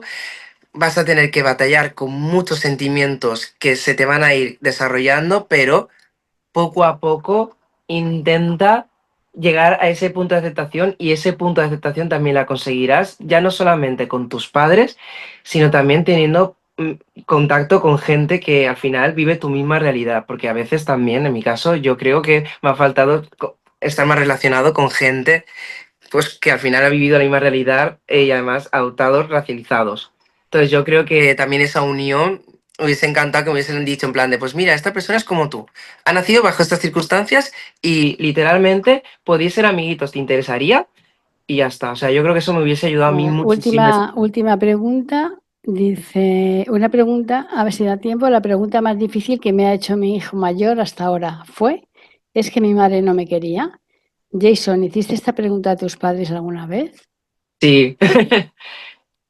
vas a tener que batallar con muchos sentimientos que se te van a ir desarrollando, pero poco a poco intenta llegar a ese punto de aceptación y ese punto de aceptación también la conseguirás ya no solamente con tus padres, sino también teniendo contacto con gente que al final vive tu misma realidad, porque a veces también, en mi caso, yo creo que me ha faltado estar más relacionado con gente pues que al final ha vivido la misma realidad y además adoptados racializados. Entonces yo creo que también esa unión hubiese encantado que me hubiesen dicho en plan de, pues mira, esta persona es como tú, ha nacido bajo estas circunstancias y literalmente podéis ser amiguitos, ¿te interesaría? Y ya está. O sea, yo creo que eso me hubiese ayudado a mí Bueno, muchísimo. última pregunta. Dice, una pregunta, a ver si da tiempo. La pregunta más difícil que me ha hecho mi hijo mayor hasta ahora ¿es que mi madre no me quería? Jason, ¿hiciste esta pregunta a tus padres alguna vez? Sí,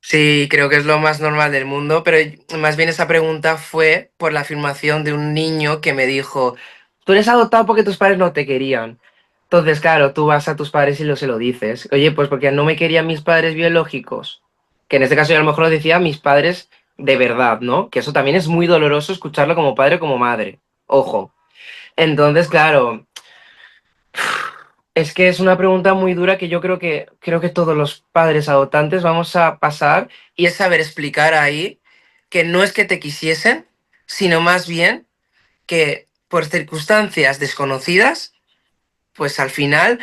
sí, creo que es lo más normal del mundo, pero más bien esa pregunta fue por la afirmación de un niño que me dijo, tú eres adoptado porque tus padres no te querían. Entonces, claro, tú vas a tus padres y se lo dices. Oye, pues porque no me querían mis padres biológicos. Que en este caso yo a lo mejor lo decía mis padres de verdad, ¿no? Que eso también es muy doloroso escucharlo como padre o como madre. Ojo. Entonces, claro, es que es una pregunta muy dura que yo creo que todos los padres adoptantes vamos a pasar y es saber explicar ahí que no es que te quisiesen, sino más bien que por circunstancias desconocidas, pues al final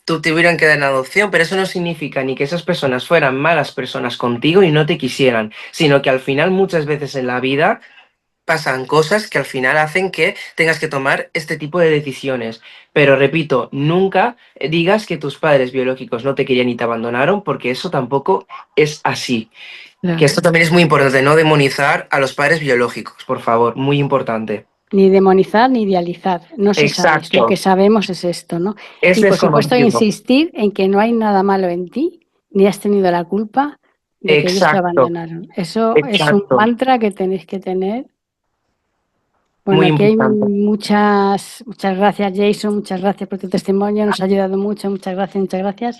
tú te hubieran quedado en adopción, pero eso no significa ni que esas personas fueran malas personas contigo y no te quisieran, sino que al final muchas veces en la vida pasan cosas que al final hacen que tengas que tomar este tipo de decisiones. Pero repito, nunca digas que tus padres biológicos no te querían y te abandonaron, porque eso tampoco es así. Que Claro. esto también es muy importante, no demonizar a los padres biológicos, por favor, muy importante. ni demonizar ni idealizar. No se sabe. Lo que Exacto. sabemos es esto, ¿no? Es Y por supuesto desconocido. insistir en que no hay nada malo en ti, ni has tenido la culpa de que ellos te Exacto. abandonaron. Eso es un Exacto. mantra que tenéis que tener. Bueno, Muy aquí hay importante. muchas gracias, Jason, muchas gracias por tu testimonio, nos ha ayudado mucho, muchas gracias, muchas gracias.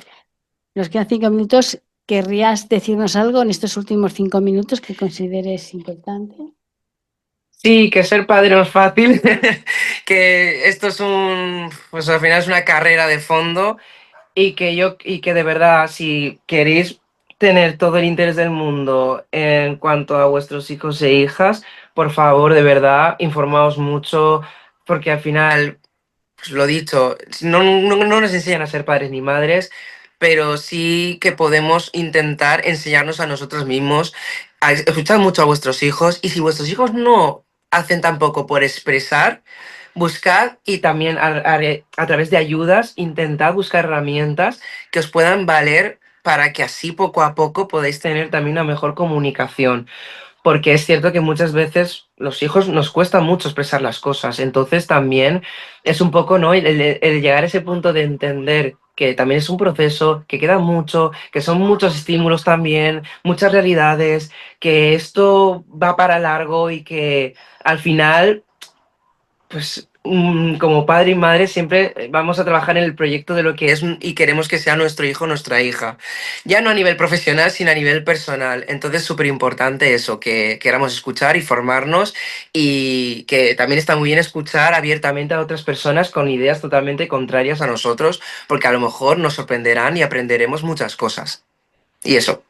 Nos quedan 5 minutos. ¿Querrías decirnos algo en estos últimos 5 minutos que consideres importante? Sí, que ser padre no es fácil, que esto es pues al final es una carrera de fondo y que de verdad, si queréis tener todo el interés del mundo en cuanto a vuestros hijos e hijas, por favor, de verdad, informaos mucho, porque al final, pues lo dicho, no nos enseñan a ser padres ni madres, pero sí que podemos intentar enseñarnos a nosotros mismos, a escuchar mucho a vuestros hijos, y si vuestros hijos no hacen tampoco por expresar, buscad y también a través de ayudas, intentad buscar herramientas que os puedan valer para que así poco a poco podáis tener también una mejor comunicación. Porque es cierto que muchas veces los hijos nos cuesta mucho expresar las cosas. Entonces también es un poco, ¿no? El llegar a ese punto de entender que también es un proceso, que queda mucho, que son muchos estímulos también, muchas realidades, que esto va para largo y que al final pues como padre y madre siempre vamos a trabajar en el proyecto de lo que es y queremos que sea nuestro hijo o nuestra hija. Ya no a nivel profesional, sino a nivel personal. Entonces, súper importante eso, que queramos escuchar y formarnos y que también está muy bien escuchar abiertamente a otras personas con ideas totalmente contrarias a nosotros, porque a lo mejor nos sorprenderán y aprenderemos muchas cosas. Y eso.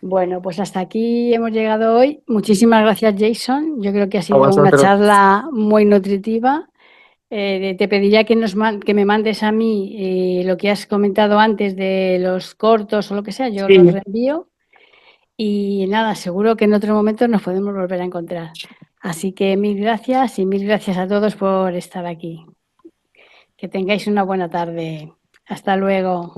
Bueno, pues hasta aquí hemos llegado hoy. Muchísimas gracias, Jason. Yo creo que ha A sido una vosotros. charla muy nutritiva. Te pediría que, que me mandes a mí lo que has comentado antes de los cortos o lo que sea, yo los Sí. reenvío. Y nada, seguro que en otro momento nos podemos volver a encontrar. Así que mil gracias y mil gracias a todos por estar aquí. Que tengáis una buena tarde. Hasta luego.